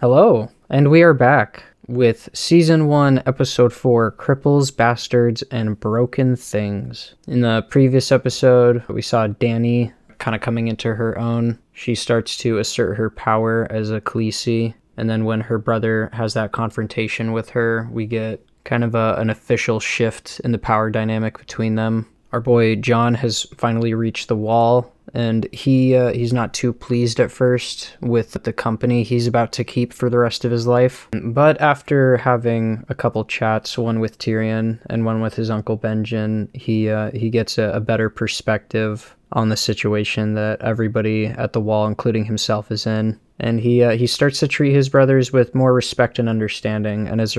Hello, and we are back with Season 1, Episode 4, Cripples, Bastards, and Broken Things. In the previous episode, we saw Dani kind of coming into her own. She starts to assert her power as a Khaleesi, and then when her brother has that confrontation with her, we get kind of an official shift in the power dynamic between them. Our boy Jon has finally reached the wall, and he's not too pleased at first with the company he's about to keep for the rest of his life. But after having a couple chats, one with Tyrion and one with his uncle Benjen, he gets a better perspective on the situation that everybody at the wall, including himself, is in. And he starts to treat his brothers with more respect and understanding, and as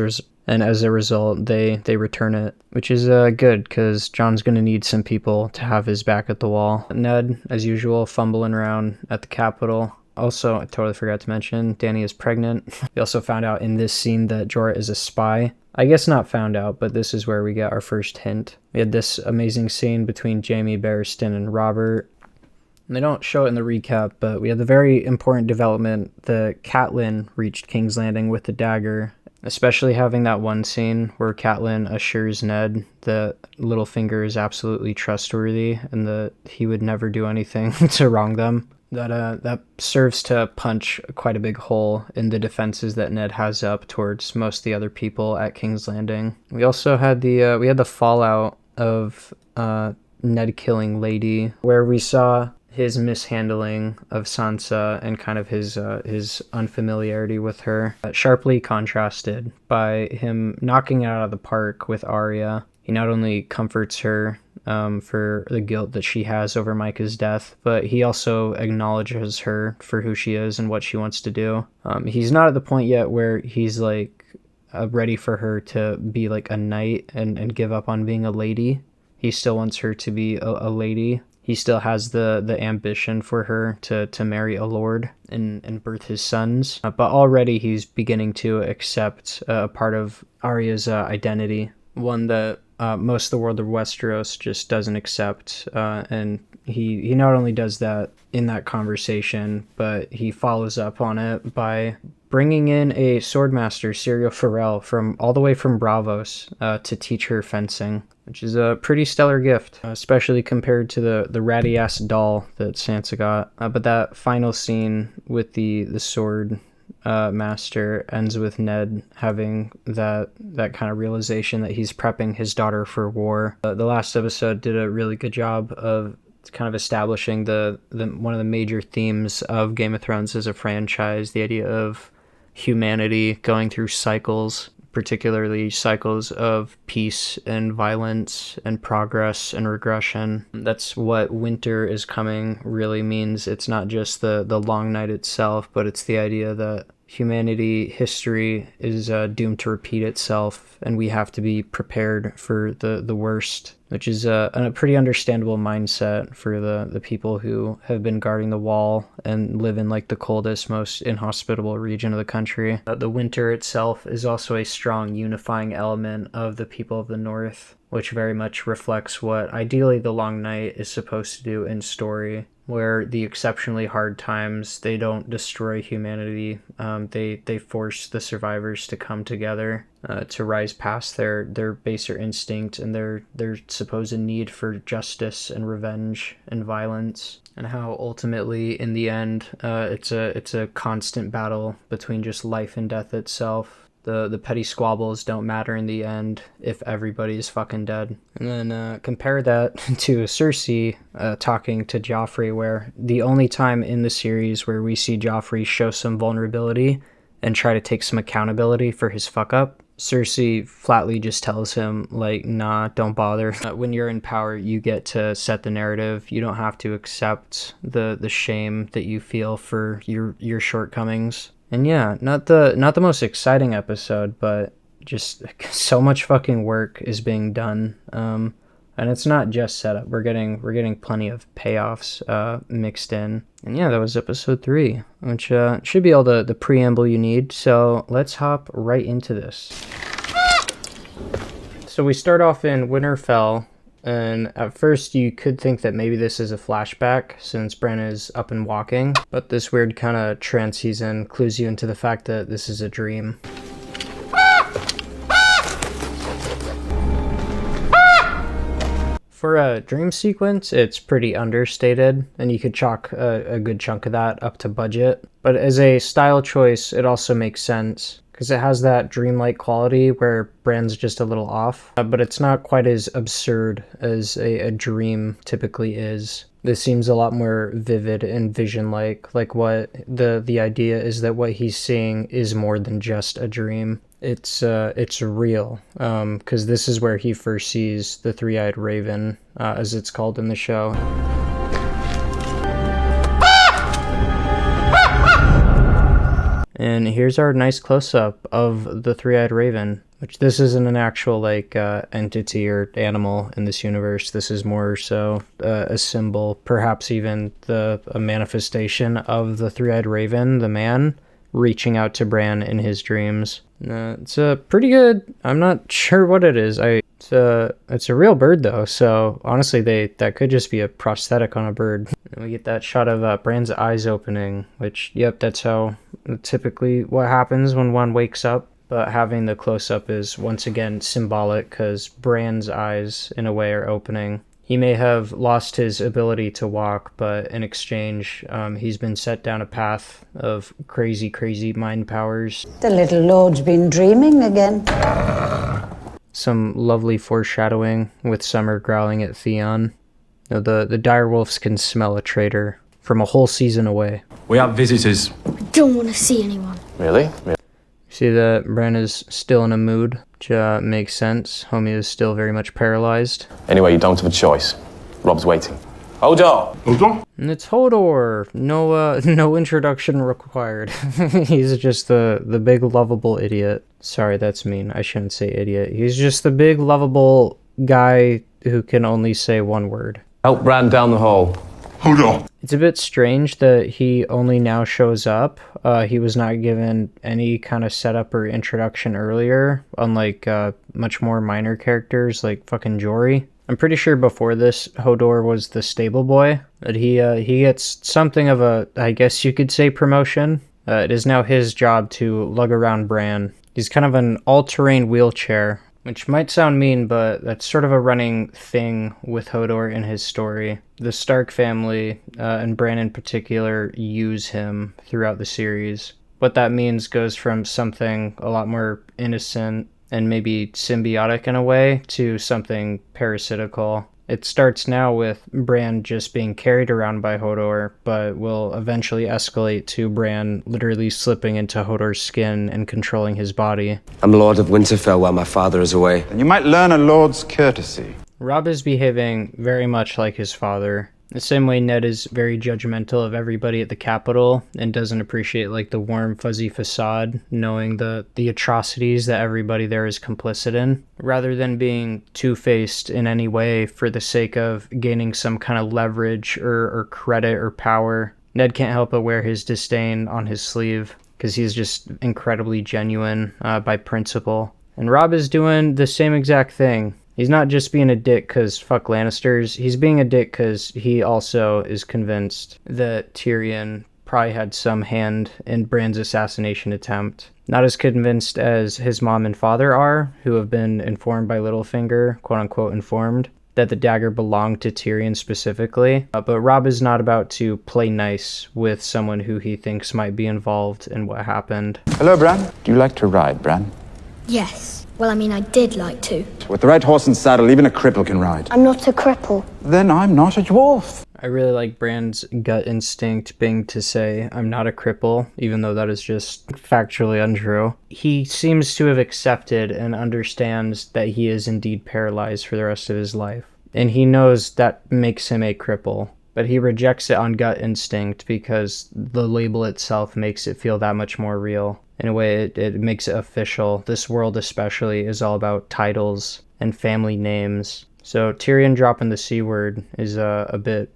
a result, they return it, which is good, because Jon's going to need some people to have his back at the wall. Ned, as usual, fumbling around at the Capitol. Also, I totally forgot to mention, Dani is pregnant. We also found out in this scene that Jorah is a spy. I guess not found out, but this is where we get our first hint. We had this amazing scene between Jaime Barristan and Robert. And they don't show it in the recap, but we had the very important development that Catelyn reached King's Landing with the dagger, especially having that one scene where Catelyn assures Ned that Littlefinger is absolutely trustworthy and that he would never do anything to wrong them. That serves to punch quite a big hole in the defenses that Ned has up towards most of the other people at King's Landing. We also had the fallout of Ned killing Lady, where we saw his mishandling of Sansa and kind of his unfamiliarity with her, sharply contrasted by him knocking it out of the park with Arya. He not only comforts her for the guilt that she has over Micah's death, but he also acknowledges her for who she is and what she wants to do. He's not at the point yet where he's like ready for her to be like a knight and give up on being a lady. He still wants her to be a lady. He still has the ambition for her to marry a lord and birth his sons. But already he's beginning to accept a part of Arya's identity, one that most of the world of Westeros just doesn't accept. And he not only does that in that conversation, but he follows up on it by bringing in a swordmaster, Syrio Forel, all the way from Bravos to teach her fencing, which is a pretty stellar gift, especially compared to the ratty-ass doll that Sansa got. But that final scene with the sword master ends with Ned having that kind of realization that he's prepping his daughter for war. The last episode did a really good job of kind of establishing the one of the major themes of Game of Thrones as a franchise, the idea of humanity going through cycles, particularly cycles of peace and violence and progress and regression. That's what winter is coming really means. It's not just the long night itself, but it's the idea that humanity, history is doomed to repeat itself, and we have to be prepared for the worst, which is a pretty understandable mindset for the people who have been guarding the wall and live in like the coldest, most inhospitable region of the country. The winter itself is also a strong unifying element of the people of the North, which very much reflects what ideally the Long Night is supposed to do in story, where the exceptionally hard times, they don't destroy humanity. They force the survivors to come together, to rise past their baser instinct and their supposed need for justice and revenge and violence, and how ultimately in the end it's a constant battle between just life and death itself. The petty squabbles don't matter in the end if everybody is fucking dead. And then compare that to Cersei talking to Joffrey, where the only time in the series where we see Joffrey show some vulnerability and try to take some accountability for his fuck up, Cersei flatly just tells him, like, nah, don't bother. When you're in power, you get to set the narrative. You don't have to accept the shame that you feel for your shortcomings. And yeah, not the most exciting episode, but just so much fucking work is being done. And it's not just setup. We're getting plenty of payoffs mixed in. And yeah, that was episode 3, which should be all the preamble you need. So let's hop right into this. So we start off in Winterfell, And at first you could think that maybe this is a flashback since Bran is up and walking, but this weird kind of trance he's in clues you into the fact that this is a dream. For a dream sequence, it's pretty understated, and you could chalk a good chunk of that up to budget. But as a style choice, it also makes sense, because it has that dreamlike quality where Bran's just a little off, but it's not quite as absurd as a dream typically is. This seems a lot more vivid and vision-like what the idea is that what he's seeing is more than just a dream. It's real, because this is where he first sees the three-eyed raven, as it's called in the show. And here's our nice close-up of the three-eyed raven, which this isn't an actual entity or animal in this universe. This is more so a symbol, perhaps even a manifestation of the three-eyed raven, the man, reaching out to Bran in his dreams. It's a pretty good. I'm not sure what it is. It's a real bird though, so honestly that could just be a prosthetic on a bird. And we get that shot of Bran's eyes opening, which, yep, that's how typically what happens when one wakes up. But having the close-up is once again symbolic, because Bran's eyes in a way are opening. He may have lost his ability to walk, but in exchange, he's been set down a path of crazy, crazy mind powers. The little lord's been dreaming again. Some lovely foreshadowing with Summer growling at Theon. You know, the direwolves can smell a traitor from a whole season away. We have visitors. I don't want to see anyone. Really? See that Bran is still in a mood, which makes sense. Homie is still very much paralyzed. Anyway, you don't have a choice. Rob's waiting. Hodor! And it's Hodor! No introduction required. He's just the big lovable idiot. Sorry, that's mean. I shouldn't say idiot. He's just the big lovable guy who can only say one word. Help Bran down the hall. Hodor! It's a bit strange that he only now shows up. He was not given any kind of setup or introduction earlier, unlike much more minor characters like fucking Jory. I'm pretty sure before this, Hodor was the stable boy, but he gets something of a, I guess you could say, promotion. It is now his job to lug around Bran. He's kind of an all-terrain wheelchair, which might sound mean, but that's sort of a running thing with Hodor in his story. The Stark family, and Bran in particular, use him throughout the series. What that means goes from something a lot more innocent and maybe symbiotic in a way to something parasitical. It starts now with Bran just being carried around by Hodor, but will eventually escalate to Bran literally slipping into Hodor's skin and controlling his body. I'm Lord of Winterfell while my father is away. And you might learn a lord's courtesy. Robb is behaving very much like his father. The same way Ned is very judgmental of everybody at the Capitol and doesn't appreciate the warm fuzzy facade, knowing the atrocities that everybody there is complicit in, rather than being two-faced in any way for the sake of gaining some kind of leverage or credit or power. Ned can't help but wear his disdain on his sleeve because he's just incredibly genuine by principle. And Robb is doing the same exact thing. He's not just being a dick because fuck Lannisters, he's being a dick because he also is convinced that Tyrion probably had some hand in Bran's assassination attempt. Not as convinced as his mom and father are, who have been informed by Littlefinger, quote-unquote informed, that the dagger belonged to Tyrion specifically. But Robb is not about to play nice with someone who he thinks might be involved in what happened. Hello, Bran. Do you like to ride, Bran? Yes. Well, I mean, I did like to. With the right horse and saddle, even a cripple can ride. I'm not a cripple. Then I'm not a dwarf. I really like Bran's gut instinct being to say, I'm not a cripple, even though that is just factually untrue. He seems to have accepted and understands that he is indeed paralyzed for the rest of his life. And he knows that makes him a cripple. But he rejects it on gut instinct because the label itself makes it feel that much more real. In a way, it makes it official. This world especially is all about titles and family names. So Tyrion dropping the C word is a bit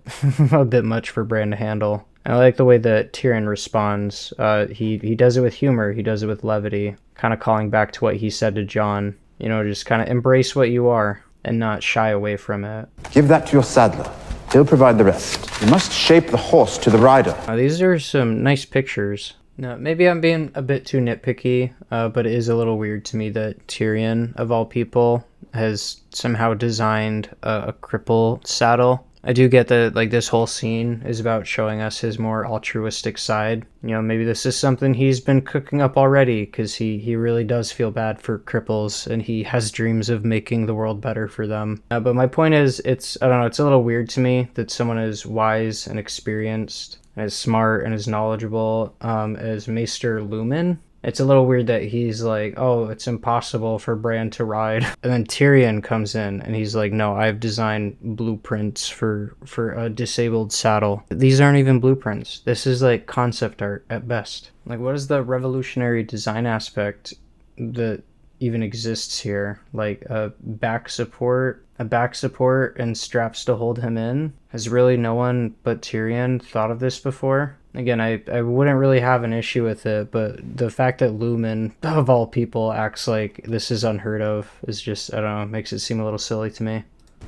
a bit much for Bran to handle. I like the way that Tyrion responds. He does it with humor. He does it with levity. Kind of calling back to what he said to Jon. You know, just kind of embrace what you are. and not shy away from it. Give that to your saddler. He'll provide the rest. You must shape the horse to the rider. Now, these are some nice pictures. Now, maybe I'm being a bit too nitpicky, but it is a little weird to me that Tyrion, of all people, has somehow designed a cripple saddle. I do get that, like, this whole scene is about showing us his more altruistic side. You know, maybe this is something he's been cooking up already, because he really does feel bad for cripples, and he has dreams of making the world better for them. But my point is, I don't know, it's a little weird to me that someone as wise and experienced, as smart and as knowledgeable as Maester Lumen, it's a little weird that he's like, oh, it's impossible for Bran to ride. And then Tyrion comes in and he's like, no, I've designed blueprints for a disabled saddle. These aren't even blueprints. This is like concept art at best. Like, what is the revolutionary design aspect that even exists here? Like a back support and straps to hold him in? Has really no one but Tyrion thought of this before? Again, I wouldn't really have an issue with it, but the fact that Lumen, of all people, acts like this is unheard of is just, I don't know, makes it seem a little silly to me.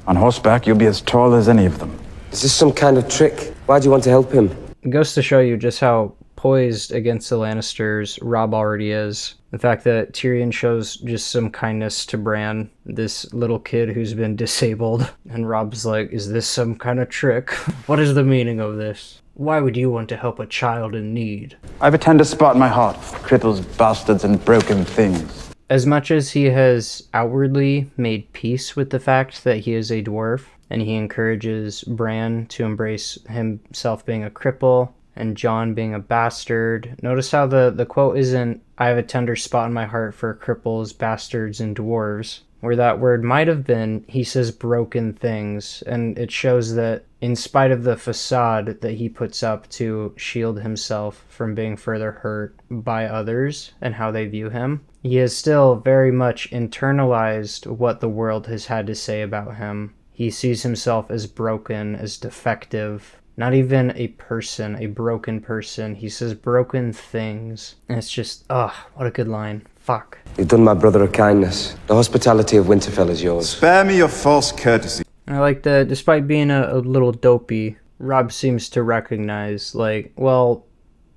On horseback, you'll be as tall as any of them. Is this some kind of trick? Why do you want to help him? It goes to show you just how poised against the Lannisters Robb already is. The fact that Tyrion shows just some kindness to Bran, this little kid who's been disabled, and Robb's like, is this some kind of trick? What is the meaning of this? Why would you want to help a child in need? I have a tender spot in my heart for cripples, bastards, and broken things. As much as he has outwardly made peace with the fact that he is a dwarf, and he encourages Bran to embrace himself being a cripple, and Jon being a bastard. Notice how the quote isn't, I have a tender spot in my heart for cripples, bastards, and dwarves. Where that word might have been, he says broken things, and it shows that in spite of the facade that he puts up to shield himself from being further hurt by others and how they view him, he has still very much internalized what the world has had to say about him. He sees himself as broken, as defective, not even a person, a broken person. He says broken things, and it's just, what a good line. Fuck. You've done my brother a kindness. The hospitality of Winterfell is yours. Spare me your false courtesy. I like that despite being a little dopey, Robb seems to recognize, like, well,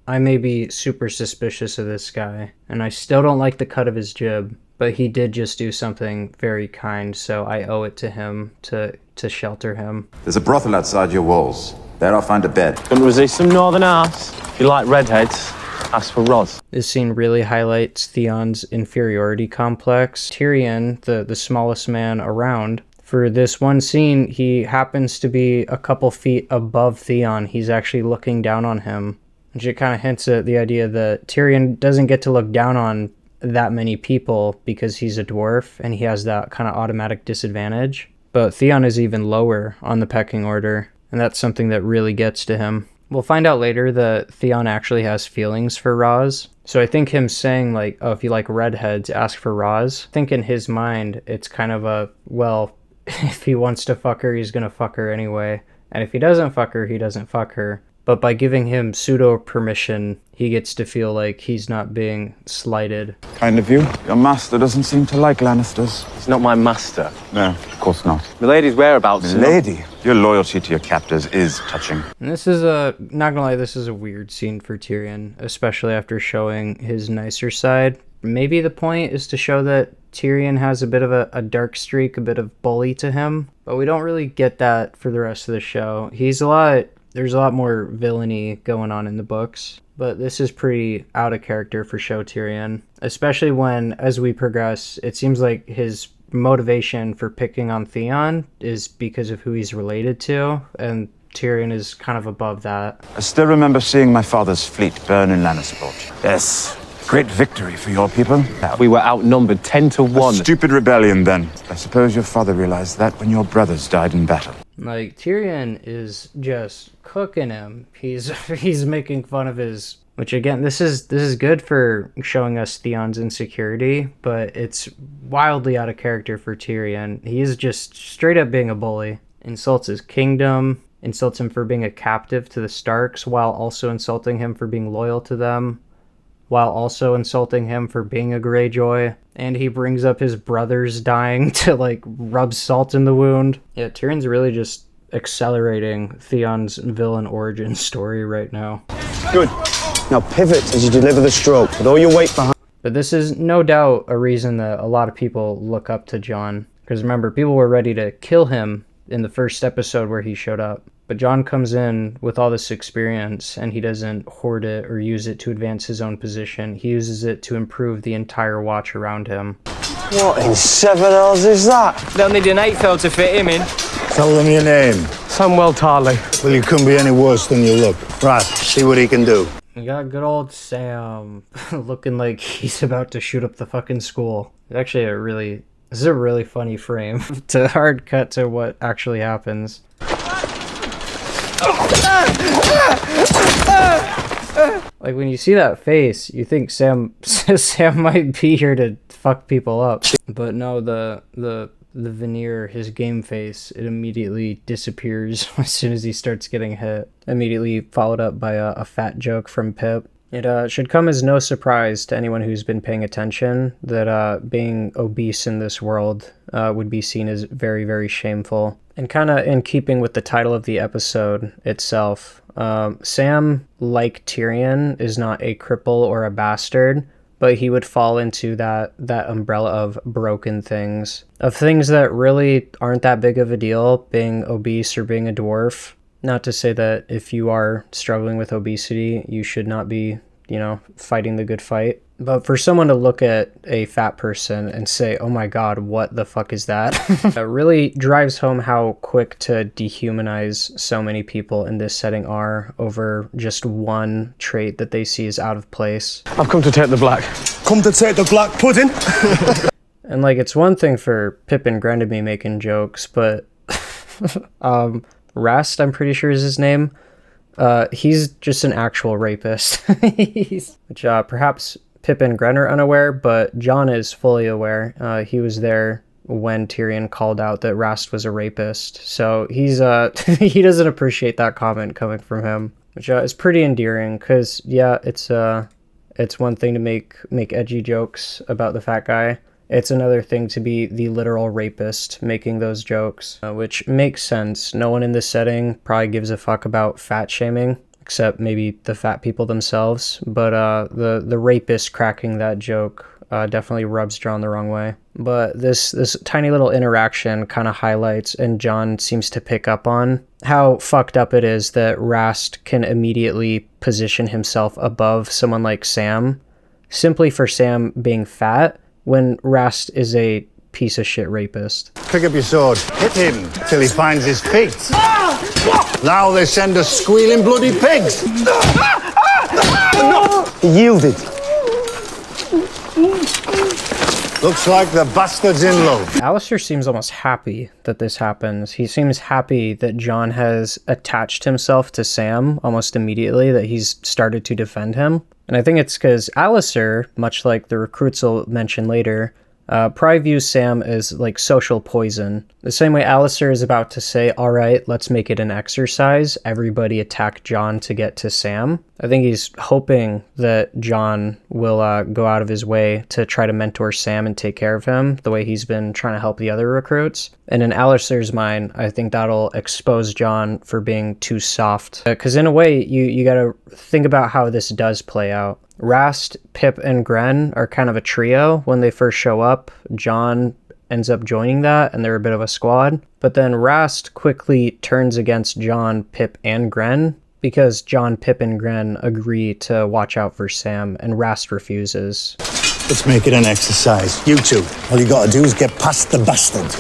I may be super suspicious of this guy, and I still don't like the cut of his jib, but he did just do something very kind, so I owe it to him to shelter him. There's a brothel outside your walls. There I'll find a bed. Couldn't resist some northern arse. If you like redheads, ask for Roz. This scene really highlights Theon's inferiority complex. Tyrion, the smallest man around, for this one scene, he happens to be a couple feet above Theon. He's actually looking down on him, which it kind of hints at the idea that Tyrion doesn't get to look down on that many people because he's a dwarf and he has that kind of automatic disadvantage. But Theon is even lower on the pecking order, and that's something that really gets to him. We'll find out later that Theon actually has feelings for Roz. So I think him saying, like, oh, if you like redheads, ask for Roz. I think in his mind, it's kind of a, well, if he wants to fuck her, he's gonna fuck her anyway. And if he doesn't fuck her, he doesn't fuck her. But by giving him pseudo permission, he gets to feel like he's not being slighted. Kind of you. Your master doesn't seem to like Lannisters. He's not my master. No, of course not. Milady's whereabouts. Lady, your loyalty to your captors is touching. And this is not gonna lie, this is a weird scene for Tyrion, especially after showing his nicer side. Maybe the point is to show that Tyrion has a bit of a dark streak, a bit of bully to him, but we don't really get that for the rest of the show. There's a lot more villainy going on in the books, but this is pretty out of character for show Tyrion, especially when, as we progress, it seems like his motivation for picking on Theon is because of who he's related to, and Tyrion is kind of above that. I still remember seeing my father's fleet burn in Lannisport. Yes, great victory for your people. We were outnumbered 10 to 1. A stupid rebellion then. I suppose your father realized that when your brothers died in battle. Like, Tyrion is just cooking him. He's making fun of his, which again, this is good for showing us Theon's insecurity, but it's wildly out of character for Tyrion. He is just straight up being a bully. Insults his kingdom, insults him for being a captive to the Starks, while also insulting him for being loyal to them. while also insulting him for being a Greyjoy. And he brings up his brothers dying to, like, rub salt in the wound. Yeah, Tyrion's really just accelerating Theon's villain origin story right now. Good. Now pivot as you deliver the stroke with all your weight behind. But this is no doubt a reason that a lot of people look up to Jon. Because remember, people were ready to kill him in the first episode where he showed up. But Jon comes in with all this experience, and he doesn't hoard it or use it to advance his own position. He uses it to improve the entire watch around him. What in seven hells is that? They'll need an 8th to fit him in. Tell them your name. Samuel Tarley. Well, you couldn't be any worse than you look. Right, see what he can do. We got good old Sam looking like he's about to shoot up the fucking school. It's actually this is a really funny frame to hard cut to what actually happens. Like, when you see that face, you think Sam might be here to fuck people up. But no, the veneer, his game face, it immediately disappears as soon as he starts getting hit. Immediately followed up by a fat joke from Pip. It should come as no surprise to anyone who's been paying attention that being obese in this world would be seen as very, very shameful. And kind of in keeping with the title of the episode itself, Sam, like Tyrion, is not a cripple or a bastard, but he would fall into that umbrella of broken things. Of things that really aren't that big of a deal, being obese or being a dwarf. Not to say that if you are struggling with obesity, you should not be, fighting the good fight. But for someone to look at a fat person and say, oh my god, what the fuck is that? It really drives home how quick to dehumanize so many people in this setting are over just one trait that they see as out of place. I've come to take the black. Come to take the black pudding? And like, it's one thing for Pip and Gren to be making jokes, but Rast, I'm pretty sure is his name. He's just an actual rapist. Which perhaps Pip and Gren are unaware, but Jon is fully aware. He was there when Tyrion called out that Rast was a rapist. So he's he doesn't appreciate that comment coming from him, which is pretty endearing. Because yeah, it's one thing to make edgy jokes about the fat guy. It's another thing to be the literal rapist making those jokes, which makes sense. No one in this setting probably gives a fuck about fat shaming, except maybe the fat people themselves. But the rapist cracking that joke definitely rubs Jon the wrong way. But this tiny little interaction kind of highlights, and Jon seems to pick up on, how fucked up it is that Rast can immediately position himself above someone like Sam, simply for Sam being fat, when Rast is a piece of shit rapist. Pick up your sword, hit him till he finds his feet. Now they send us squealing bloody pigs. He yielded. Looks like the bastard's in love. Alistair seems almost happy that this happens. He seems happy that Jon has attached himself to Sam almost immediately, that he's started to defend him. And I think it's because Alistair, much like the recruits will mention later, probably views Sam as like social poison. The same way Alistair is about to say, all right, let's make it an exercise. Everybody attack Jon to get to Sam. I think he's hoping that Jon will go out of his way to try to mentor Sam and take care of him the way he's been trying to help the other recruits. And in Alistair's mind, I think that'll expose Jon for being too soft. Because in a way, you gotta think about how this does play out. Rast, Pip, and Gren are kind of a trio when they first show up. Jon ends up joining that, and they're a bit of a squad. But then Rast quickly turns against Jon, Pip, and Gren, because Jon, Pip, and Gren agree to watch out for Sam, and Rast refuses. Let's make it an exercise. You two, all you gotta do is get past the bastard.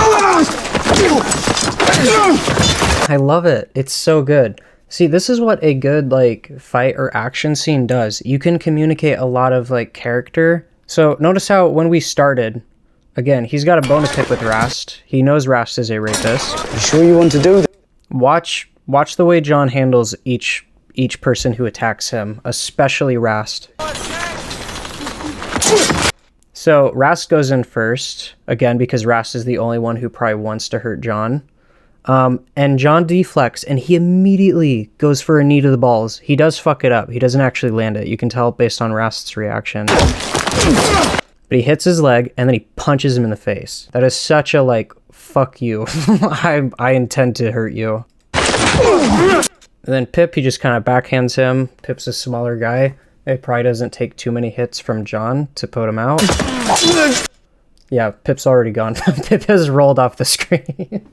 I love it. It's so good. See, this is what a good, fight or action scene does. You can communicate a lot of, character. So, notice how when we started, again, he's got a bone to pick with Rast. He knows Rast is a rapist. You sure you want to do that? Watch the way Jon handles each person who attacks him, especially Rast. So, Rast goes in first, again, because Rast is the only one who probably wants to hurt Jon. And John deflects, and he immediately goes for a knee to the balls. He does fuck it up. He doesn't actually land it. You can tell based on Rast's reaction. But he hits his leg, and then he punches him in the face. That is such a, like, fuck you. I intend to hurt you. And then Pip, he just kind of backhands him. Pip's a smaller guy. It probably doesn't take too many hits from John to put him out. Yeah, Pip's already gone. Pip has rolled off the screen.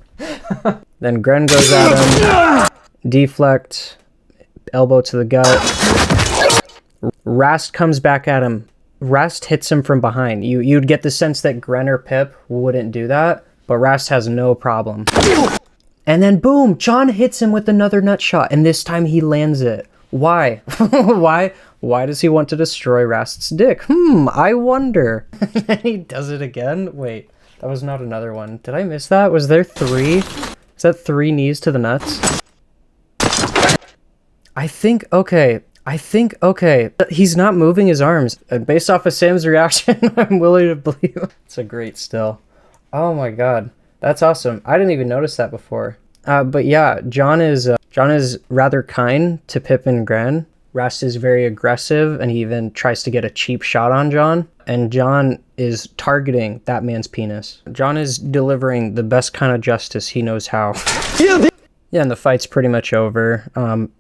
Then Gren goes at him. Deflect. Elbow to the gut. Rast comes back at him. Rast hits him from behind. You'd get the sense that Gren or Pip wouldn't do that, but Rast has no problem. And then boom, John hits him with another nut shot, and this time he lands it. Why? Why does he want to destroy Rast's dick? I wonder. And he does it again? Wait, that was not another one. Did I miss that? Was there 3? Is that 3 knees to the nuts? I think okay. He's not moving his arms. Based off of Sam's reaction, I'm willing to believe. It's a great still. Oh my god. That's awesome. I didn't even notice that before. But yeah, John is rather kind to Pip and Gren. Rast is very aggressive, and he even tries to get a cheap shot on John. And John is targeting that man's penis. John is delivering the best kind of justice he knows how. Yeah, and the fight's pretty much over.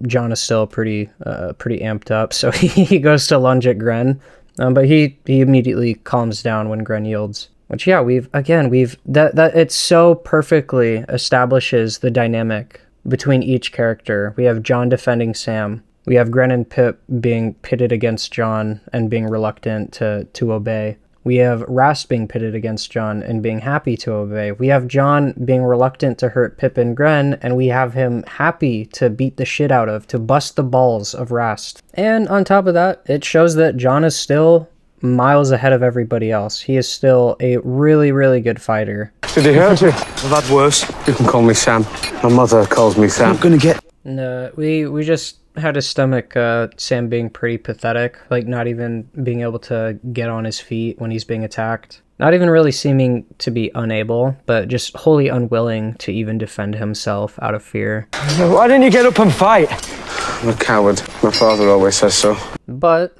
John is still pretty amped up, so he goes to lunge at Gren. But he immediately calms down when Gren yields. Which, yeah, that it so perfectly establishes the dynamic between each character. We have John defending Sam. We have Gren and Pip being pitted against John and being reluctant to obey. We have Rast being pitted against John and being happy to obey. We have John being reluctant to hurt Pip and Gren, and we have him happy to beat the shit out of, to bust the balls of Rast. And on top of that, it shows that John is still miles ahead of everybody else. He is still a really, really good fighter. Did he hurt you? I've had worse. You can call me Sam. My mother calls me Sam. I'm gonna get... No, we just had to stomach Sam being pretty pathetic, like not even being able to get on his feet when he's being attacked. Not even really seeming to be unable, but just wholly unwilling to even defend himself out of fear. Why didn't you get up and fight? I'm a coward. My father always says so. But,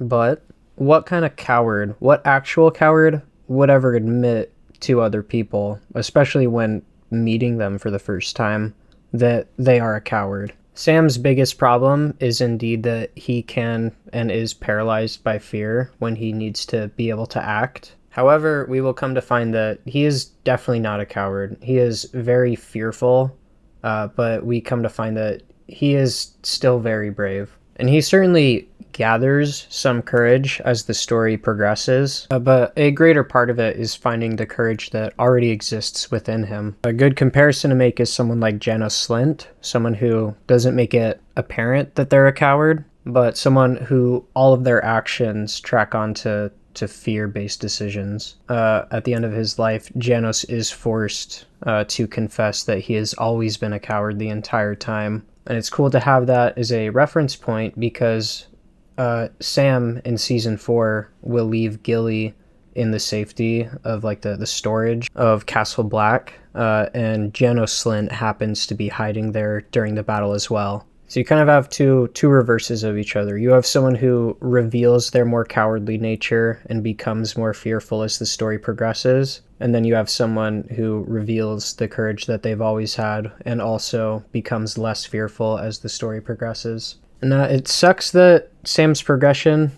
what kind of coward, what actual coward would ever admit to other people, especially when meeting them for the first time, that they are a coward? Sam's biggest problem is indeed that he can and is paralyzed by fear when he needs to be able to act. However, we will come to find that he is definitely not a coward. He is very fearful, but we come to find that he is still very brave. And he certainly gathers some courage as the story progresses, but a greater part of it is finding the courage that already exists within him. A good comparison to make is someone like Janos Slint, someone who doesn't make it apparent that they're a coward, but someone who all of their actions track onto fear-based decisions. At the end of his life, Janos is forced to confess that he has always been a coward the entire time. And it's cool to have that as a reference point because Sam in season 4 will leave Gilly in the safety of like the storage of Castle Black, and Janos Slint happens to be hiding there during the battle as well. So you kind of have two reverses of each other. You have someone who reveals their more cowardly nature and becomes more fearful as the story progresses. And then you have someone who reveals the courage that they've always had and also becomes less fearful as the story progresses. And it sucks that Sam's progression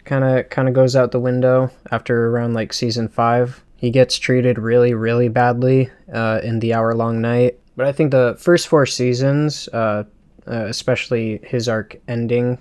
kind of goes out the window after around like season 5. He gets treated really, really badly in The Hour-Long Night. But I think the first 4 seasons, especially his arc ending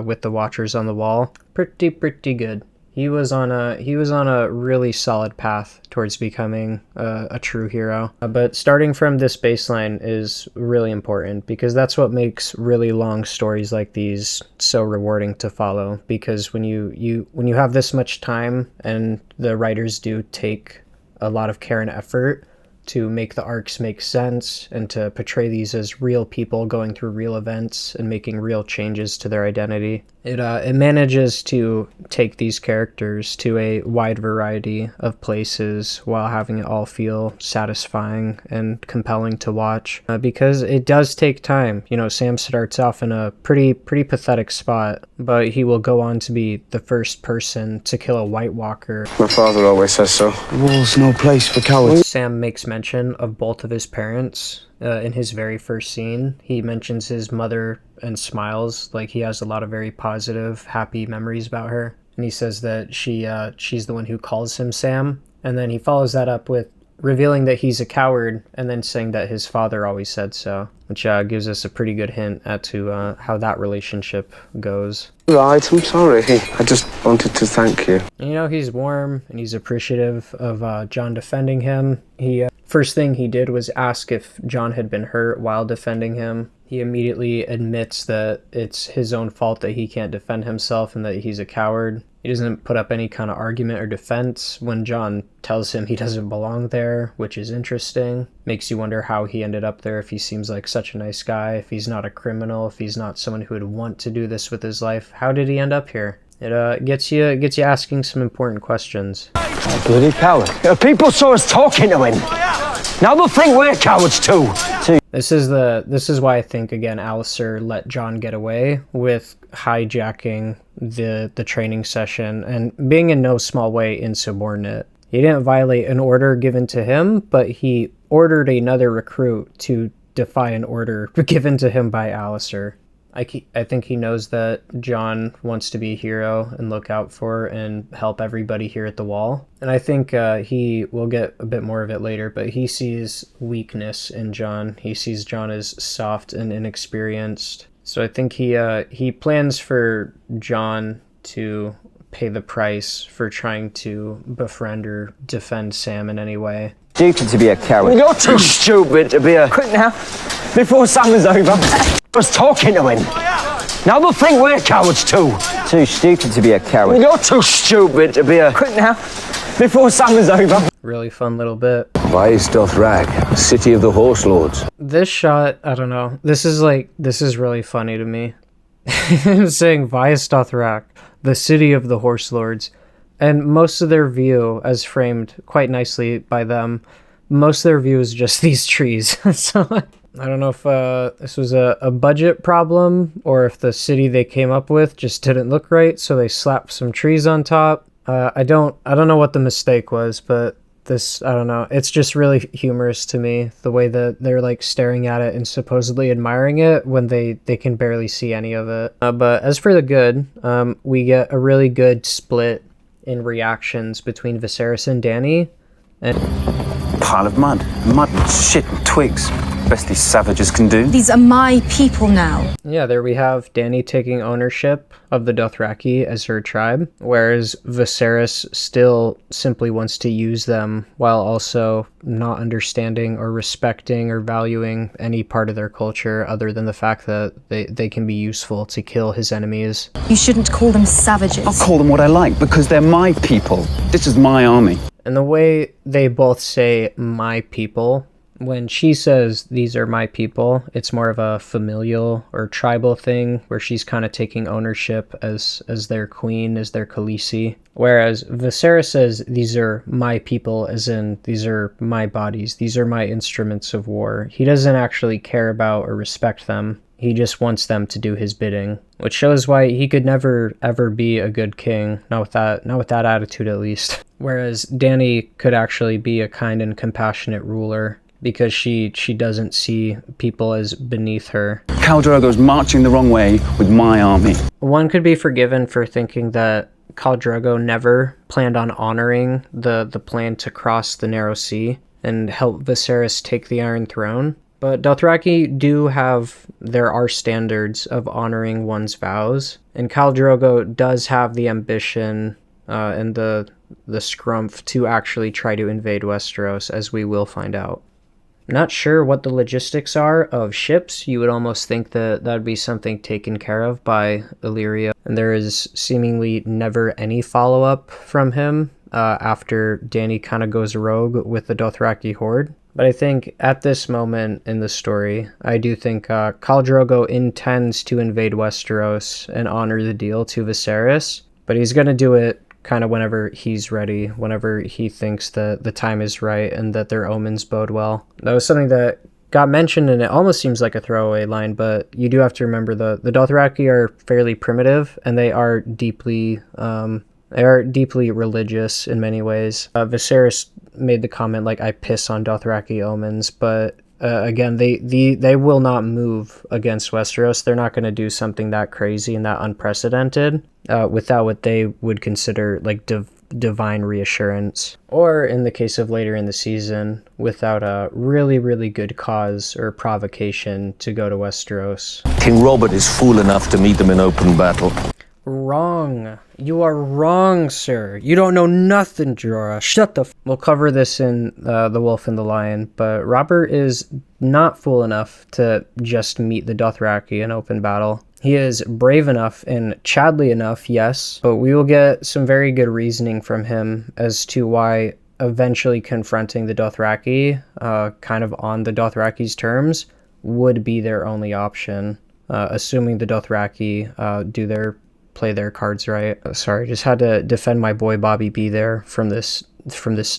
with the Watchers on the Wall, pretty good. He was on a really solid path towards becoming a true hero. But starting from this baseline is really important because that's what makes really long stories like these so rewarding to follow. Because when you have this much time and the writers do take a lot of care and effort to make the arcs make sense and to portray these as real people going through real events and making real changes to their identity, It manages to take these characters to a wide variety of places while having it all feel satisfying and compelling to watch, because it does take time. You know, Sam starts off in a pretty pathetic spot, but he will go on to be the first person to kill a White Walker. My father always says so. The wall's no place for cowards. Sam makes mention of both of his parents in his very first scene. He mentions his mother and smiles, like he has a lot of very positive, happy memories about her. And he says that she's the one who calls him Sam. And then he follows that up with revealing that he's a coward and then saying that his father always said so, which gives us a pretty good hint as to how that relationship goes. Right, I'm sorry. I just wanted to thank you. And, you know, he's warm and he's appreciative of John defending him. He first thing he did was ask if John had been hurt while defending him. He immediately admits that it's his own fault that he can't defend himself and that he's a coward. He doesn't put up any kind of argument or defense when John tells him he doesn't belong there, which is interesting. Makes you wonder how he ended up there, if he seems like such a nice guy, if he's not a criminal, if he's not someone who would want to do this with his life. How did he end up here? It gets you asking some important questions. A bloody coward. People saw us talking to him. Now they'll think we're cowards too. This is why I think, again, Alistair let John get away with hijacking the training session and being in no small way insubordinate. He didn't violate an order given to him, but he ordered another recruit to defy an order given to him by Alistair. I think he knows that John wants to be a hero and look out for and help everybody here at the Wall. And I think we'll get a bit more of it later, but he sees weakness in John. He sees John as soft and inexperienced. So I think he plans for John to pay the price for trying to befriend or defend Sam in any way. Stupid to be a coward. You're too stupid to be a... Quick now, before summer's over. I was talking to him. Now they'll think we're cowards too. Too stupid to be a coward. You're too stupid to be a... Quick now, before summer's over. Really fun little bit. Vice doth rag, city of the horse lords. This shot, I don't know. This is really funny to me. I'm saying Vice doth rag, the city of the horse lords. And most of their view, as framed quite nicely by them, most of their view is just these trees. So I don't know if this was a budget problem or if the city they came up with just didn't look right, so they slapped some trees on top. I don't know what the mistake was, but this, I don't know. It's just really humorous to me, the way that they're like staring at it and supposedly admiring it when they can barely see any of it. But as for the good, we get a really good split in reactions between Viserys and Dany. And Pile of mud and shit and twigs. Best these savages can do. These are my people now. yeah, there we have Dany taking ownership of the Dothraki as her tribe, whereas Viserys still simply wants to use them while also not understanding or respecting or valuing any part of their culture other than the fact that they can be useful to kill his enemies. You shouldn't call them savages. I'll call them what I like because they're my people. This is my army. And the way they both say my people, when she says these are my people, it's more of a familial or tribal thing where she's kind of taking ownership as their queen, as their Khaleesi. Whereas Viserys says these are my people, as in these are my bodies, these are my instruments of war. He doesn't actually care about or respect them. He just wants them to do his bidding, which shows why he could never ever be a good king, not with that attitude at least. Whereas Dany could actually be a kind and compassionate ruler, because she doesn't see people as beneath her. Khal Drogo's marching the wrong way with my army. One could be forgiven for thinking that Khal Drogo never planned on honoring the plan to cross the Narrow Sea and help Viserys take the Iron Throne. But Dothraki there are standards of honoring one's vows, and Khal Drogo does have the ambition and the scrumph to actually try to invade Westeros, as we will find out. Not sure what the logistics are of ships. You would almost think that would be something taken care of by Illyria. And there is seemingly never any follow-up from him after Dany kind of goes rogue with the Dothraki horde. But I think at this moment in the story, I do think Khal Drogo intends to invade Westeros and honor the deal to Viserys, but he's going to do it kind of whenever he's ready, whenever he thinks that the time is right and that their omens bode well. That was something that got mentioned, and it almost seems like a throwaway line, but you do have to remember the Dothraki are fairly primitive, and they are deeply religious in many ways. Viserys made the comment like, I piss on Dothraki omens, but again, they will not move against Westeros. They're not going to do something that crazy and that unprecedented without what they would consider like divine reassurance, or in the case of later in the season, without a really, really good cause or provocation to go to Westeros. King Robert is fool enough to meet them in open battle. Wrong. You are wrong, sir. You don't know nothing, Jorah. Shut the We'll cover this in The Wolf and the Lion, but Robert is not fool enough to just meet the Dothraki in open battle. He is brave enough and chadly enough, yes, but we will get some very good reasoning from him as to why eventually confronting the Dothraki, kind of on the Dothraki's terms, would be their only option, assuming the Dothraki play their cards right. Sorry, just had to defend my boy Bobby B there from this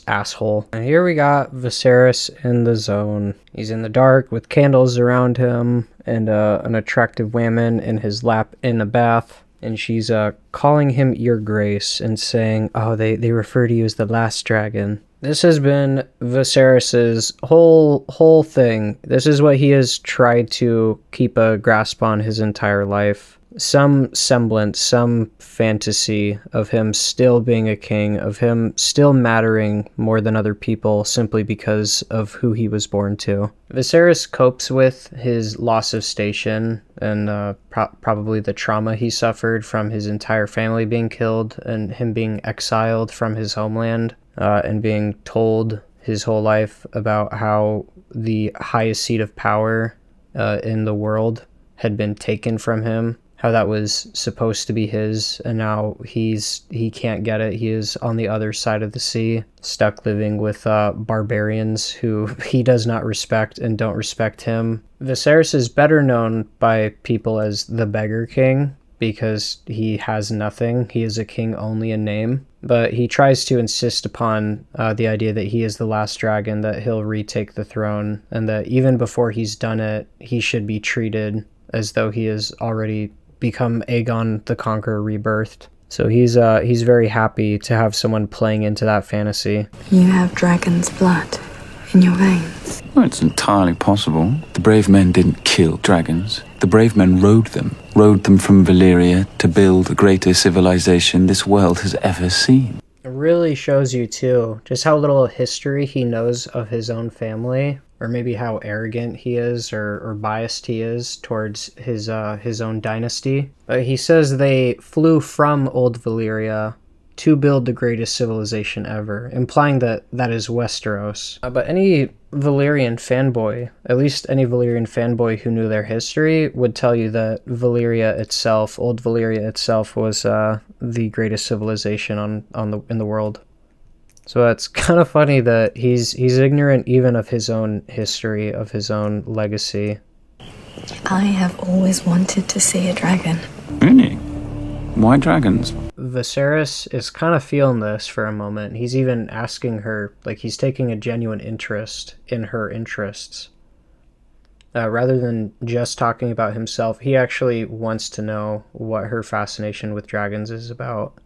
asshole. And here we got Viserys in the zone. He's in the dark with candles around him and an attractive woman in his lap in a bath. And she's calling him Your Grace and saying, oh, they refer to you as the last dragon. This has been Viserys's whole thing. This is what he has tried to keep a grasp on his entire life. Some semblance, some fantasy of him still being a king, of him still mattering more than other people simply because of who he was born to. Viserys copes with his loss of station and probably the trauma he suffered from his entire family being killed and him being exiled from his homeland and being told his whole life about how the highest seat of power in the world had been taken from him. How that was supposed to be his, and now he can't get it. He is on the other side of the sea, stuck living with barbarians who he does not respect and don't respect him. Viserys is better known by people as the Beggar King because he has nothing. He is a king only in name, but he tries to insist upon the idea that he is the last dragon, that he'll retake the throne, and that even before he's done it, he should be treated as though he has already become Aegon the Conqueror rebirthed. So he's very happy to have someone playing into that fantasy. You have dragon's blood in your veins. Well, it's entirely possible. The brave men didn't kill dragons. The brave men rode them from Valyria to build the greatest civilization this world has ever seen. It really shows you, too, just how little history he knows of his own family, or maybe how arrogant he is or biased he is towards his own dynasty. He says they flew from Old Valyria to build the greatest civilization ever, implying that that is Westeros. But any Valyrian fanboy, at least any Valyrian fanboy who knew their history, would tell you that Valyria itself, Old Valyria itself, was the greatest civilization in the world. So it's kind of funny that he's ignorant even of his own history, of his own legacy. I have always wanted to see a dragon. Really? Why dragons? Viserys is kind of feeling this for a moment. He's even asking her, like he's taking a genuine interest in her interests. Rather than just talking about himself, he actually wants to know what her fascination with dragons is about.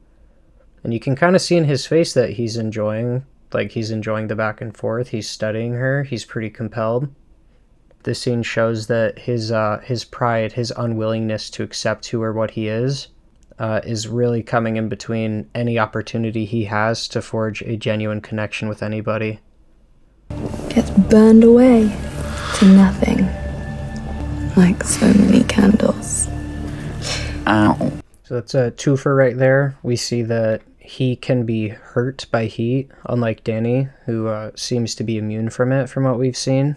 And you can kind of see in his face that he's enjoying the back and forth. He's studying her. He's pretty compelled. This scene shows that his pride, his unwillingness to accept who or what he is really coming in between any opportunity he has to forge a genuine connection with anybody. Gets burned away to nothing. Like so many candles. Ow. So that's a twofer right there. We see that he can be hurt by heat, unlike Dany, who seems to be immune from it from what we've seen.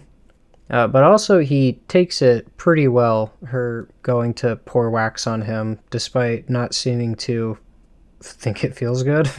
But also he takes it pretty well, her going to pour wax on him, despite not seeming to think it feels good.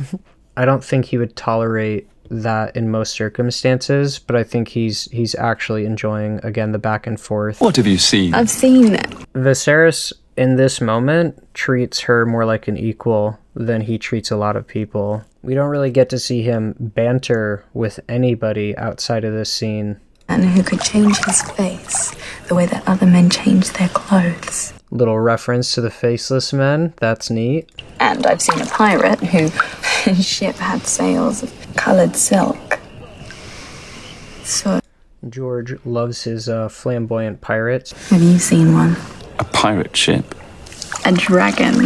I don't think he would tolerate that in most circumstances, but I think he's actually enjoying, again, the back and forth. What have you seen? I've seen Viserys, in this moment, treats her more like an equal than he treats a lot of people. We don't really get to see him banter with anybody outside of this scene. and who could change his face the way that other men change their clothes. Little reference to the Faceless Men. That's neat. And I've seen a pirate whose ship had sails of coloured silk. So, George loves his flamboyant pirates. have you seen one? A pirate ship? A dragon?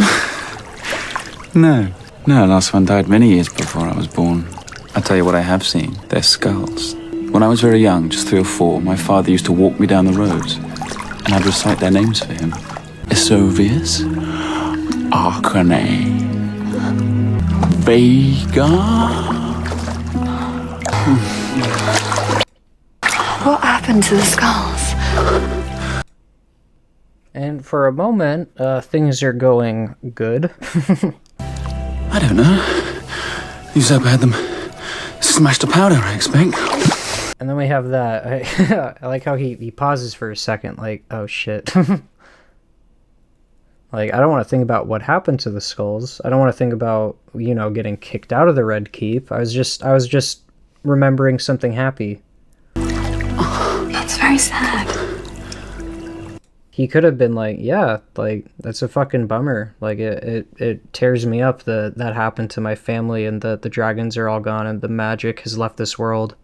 No. No, last one died many years before I was born. I'll tell you what I have seen. Their skulls. When I was very young, just 3 or 4, my father used to walk me down the roads, and I'd recite their names for him. Esovius, Arcane, Vega. What happened to the skulls? And for a moment, things are going good. I don't know. Usurper had them smashed to powder, I expect. And then we have that. I like how he pauses for a second, like, oh shit. Like, I don't want to think about what happened to the skulls. I don't want to think about, getting kicked out of the Red Keep. I was just remembering something happy. That's very sad. He could have been like, yeah, like, that's a fucking bummer. Like, it tears me up that happened to my family and the dragons are all gone and the magic has left this world.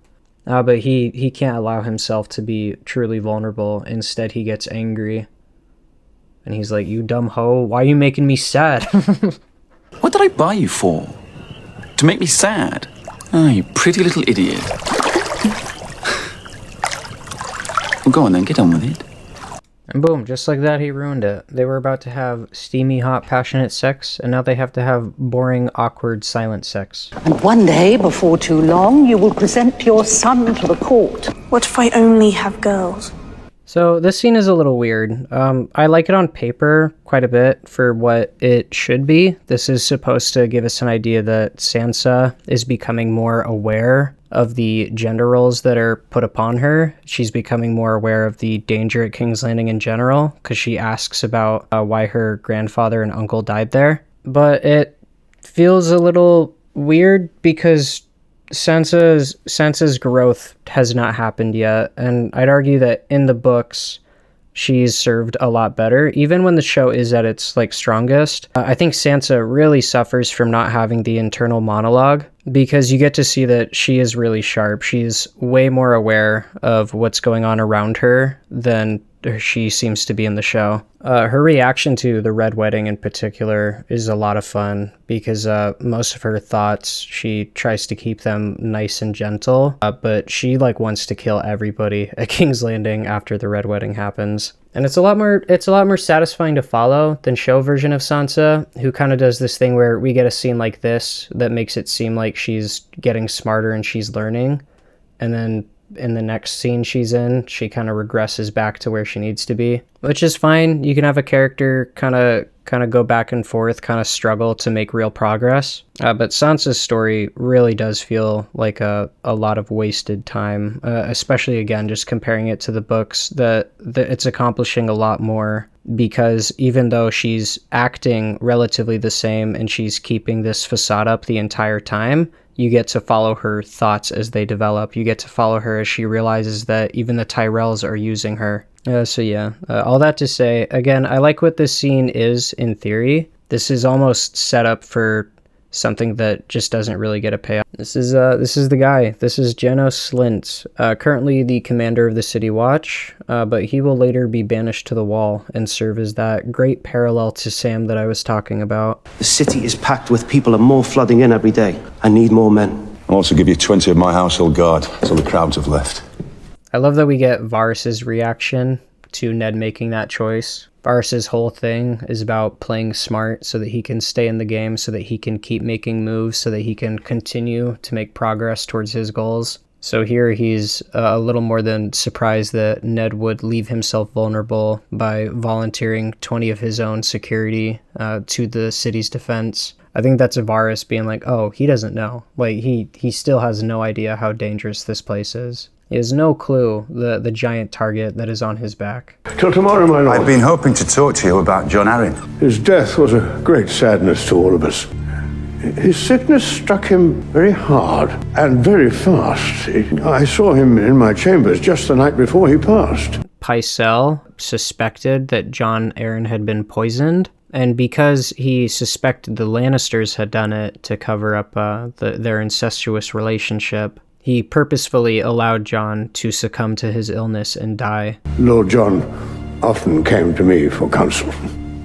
But he can't allow himself to be truly vulnerable. Instead, he gets angry. And he's like, you dumb hoe, why are you making me sad? What did I buy you for? To make me sad? Oh, you pretty little idiot. Well, go on then, get on with it. And boom, just like that, he ruined it. They were about to have steamy, hot, passionate sex, and now they have to have boring, awkward, silent sex. And one day, before too long, you will present your son to the court. What if I only have girls? So this scene is a little weird. I like it on paper quite a bit for what it should be. This is supposed to give us an idea that Sansa is becoming more aware of the gender roles that are put upon her. She's becoming more aware of the danger at King's Landing in general, because she asks about why her grandfather and uncle died there. But it feels a little weird because Sansa's growth has not happened yet, and I'd argue that in the books she's served a lot better. Even when the show is at its strongest, I think Sansa really suffers from not having the internal monologue, because you get to see that she is really sharp. She's way more aware of what's going on around her than she seems to be in the show. Her reaction to the Red Wedding in particular is a lot of fun, because most of her thoughts, she tries to keep them nice and gentle, but she wants to kill everybody at King's Landing after the Red Wedding happens. And it's a lot more satisfying to follow than show version of Sansa, who kind of does this thing where we get a scene like this that makes it seem like she's getting smarter and she's learning, and then in the next scene she's in, she kind of regresses back to where she needs to be, which is fine. You can have a character kind of go back and forth, kind of struggle to make real progress. But Sansa's story really does feel like a lot of wasted time, especially, again, just comparing it to the books, that it's accomplishing a lot more, because even though she's acting relatively the same and she's keeping this facade up the entire time, you get to follow her thoughts as they develop. You get to follow her as she realizes that even the Tyrells are using her. All that to say, again, I like what this scene is in theory. This is almost set up for something that just doesn't really get a payoff. This is the guy. This is Janos Slynt, currently the commander of the City Watch, but he will later be banished to the Wall and serve as that great parallel to Sam that I was talking about. The city is packed with people and more flooding in every day. I need more men. I'll also give you 20 of my household guard, so the crowds have left. I love that we get Varys's reaction to Ned making that choice. Varys's whole thing is about playing smart so that he can stay in the game, so that he can keep making moves, so that he can continue to make progress towards his goals. So here he's a little more than surprised that Ned would leave himself vulnerable by volunteering 20 of his own security to the city's defense. I think that's Varys being like, oh, he doesn't know. Like, he still has no idea how dangerous this place is. He has no clue the giant target that is on his back. Till tomorrow, my lord. I've been hoping to talk to you about John Arryn. His death was a great sadness to all of us. His sickness struck him very hard and very fast. I saw him in my chambers just the night before he passed. Pycelle suspected that John Arryn had been poisoned, and because he suspected the Lannisters had done it to cover up their incestuous relationship, he purposefully allowed John to succumb to his illness and die. Lord John often came to me for counsel.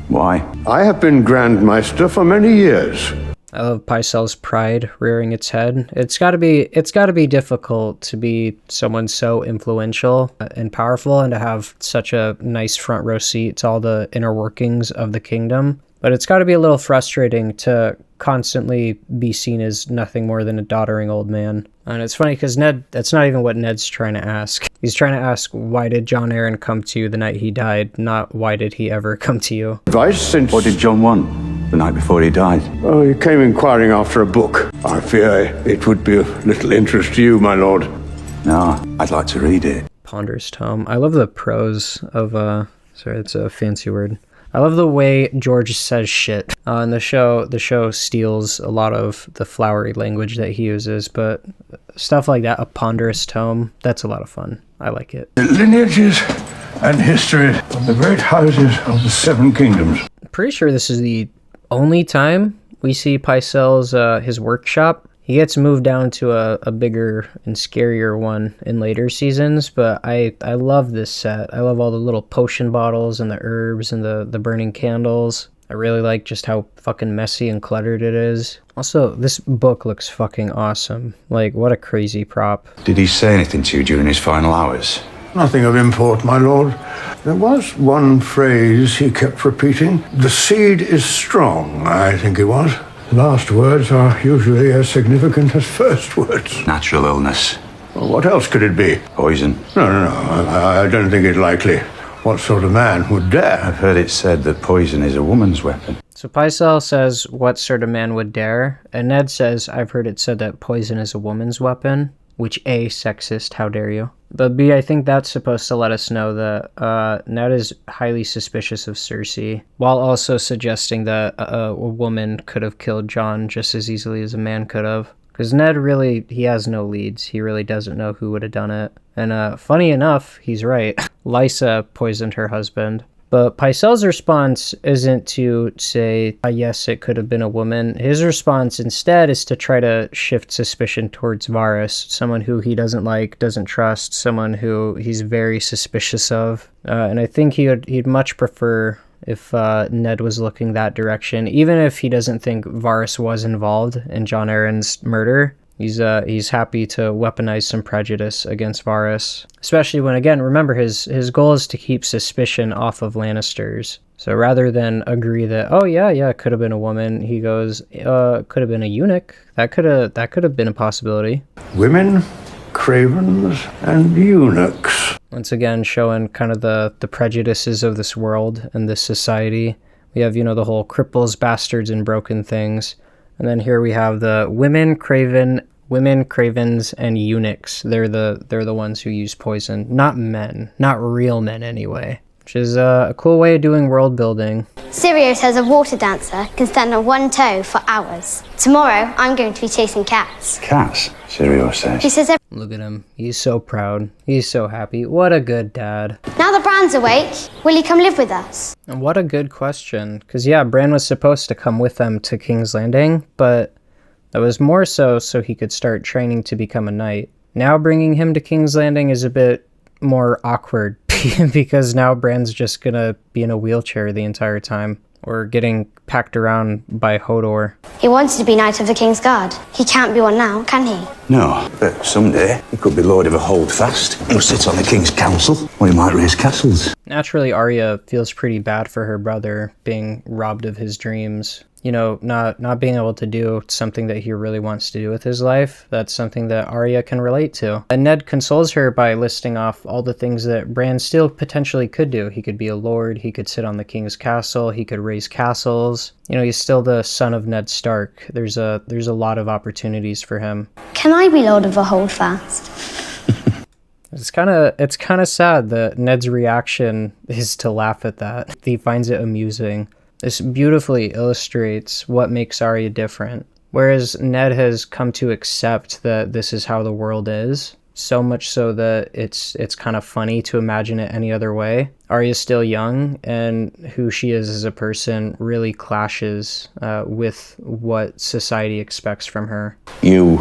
Why? I have been Grand Maester for many years. I love Pycelle's pride rearing its head. It's got to be difficult to be someone so influential and powerful and to have such a nice front row seat to all the inner workings of the kingdom. But it's got to be a little frustrating to constantly be seen as nothing more than a doddering old man. And it's funny because Ned, that's not even what Ned's trying to ask. He's trying to ask, why did John Arryn come to you the night he died, not why did he ever come to you? Advice since... What did John want the night before he died? Oh, he came inquiring after a book. I fear it would be of little interest to you, my lord. No, I'd like to read it. Ponderous tome. I love the prose of, sorry, it's a fancy word. I love the way George says shit. And the show steals a lot of the flowery language that he uses, but stuff like that, a ponderous tome, that's a lot of fun. I like it. The lineages and history of the great houses of the Seven Kingdoms. Pretty sure this is the only time we see Pycelle's his workshop. He gets moved down to a bigger and scarier one in later seasons, but I love this set. I love all the little potion bottles and the herbs and the burning candles. I really like just how fucking messy and cluttered it is. Also, this book looks fucking awesome. Like, what a crazy prop. Did he say anything to you during his final hours? Nothing of import, my lord. There was one phrase he kept repeating. The seed is strong, I think it was. Last words are usually as significant as first words. Natural illness. Well, what else could it be? Poison. No. I don't think it likely. What sort of man would dare? I've heard it said that poison is a woman's weapon. So Pycelle says, what sort of man would dare? And Ned says, I've heard it said that poison is a woman's weapon. Which, A, sexist, how dare you? But B, I think that's supposed to let us know that Ned is highly suspicious of Cersei, while also suggesting that a woman could have killed Jon just as easily as a man could have. Because Ned really, he has no leads. He really doesn't know who would have done it. And funny enough, he's right. Lysa poisoned her husband. But Pycelle's response isn't to say, yes, it could have been a woman. His response instead is to try to shift suspicion towards Varys, someone who he doesn't like, doesn't trust, someone who he's very suspicious of. And I think he'd much prefer if Ned was looking that direction, even if he doesn't think Varys was involved in Jon Arryn's murder. He's happy to weaponize some prejudice against Varys, especially when, again, remember, his goal is to keep suspicion off of Lannisters. So rather than agree that, oh yeah, it could have been a woman, he goes, could have been a eunuch. That could have been a possibility. Women, cravens, and eunuchs. Once again, showing kind of the prejudices of this world and this society. We have, the whole cripples, bastards, and broken things. And then here we have the women, cravens, and eunuchs. They're the ones who use poison, not men, not real men anyway. Which is a cool way of doing world building. Sirio says a water dancer can stand on one toe for hours. Tomorrow, I'm going to be chasing cats. Cats? Sirio says. He says Look at him. He's so proud. He's so happy. What a good dad. Now that Bran's awake, will he come live with us? And what a good question. Because, yeah, Bran was supposed to come with them to King's Landing, but that was more so he could start training to become a knight. Now bringing him to King's Landing is a bit more awkward because now Bran's just gonna be in a wheelchair the entire time or getting packed around by Hodor. He wanted to be Knight of the King's Guard. He can't be one now, can he? No, but someday he could be Lord of a Holdfast. He'll sit on the King's Council, or he might raise castles. Naturally, Arya feels pretty bad for her brother being robbed of his dreams. you know, not being able to do something that he really wants to do with his life. That's something that Arya can relate to. And Ned consoles her by listing off all the things that Bran still potentially could do. He could be a lord, he could sit on the king's castle, he could raise castles. You know, he's still the son of Ned Stark. There's a lot of opportunities for him. Can I be Lord of the Holdfast? It's kind of sad that Ned's reaction is to laugh at that. He finds it amusing. This beautifully illustrates what makes Arya different. Whereas Ned has come to accept that this is how the world is, so much so that it's kind of funny to imagine it any other way. Arya's still young, and who she is as a person really clashes with what society expects from her. You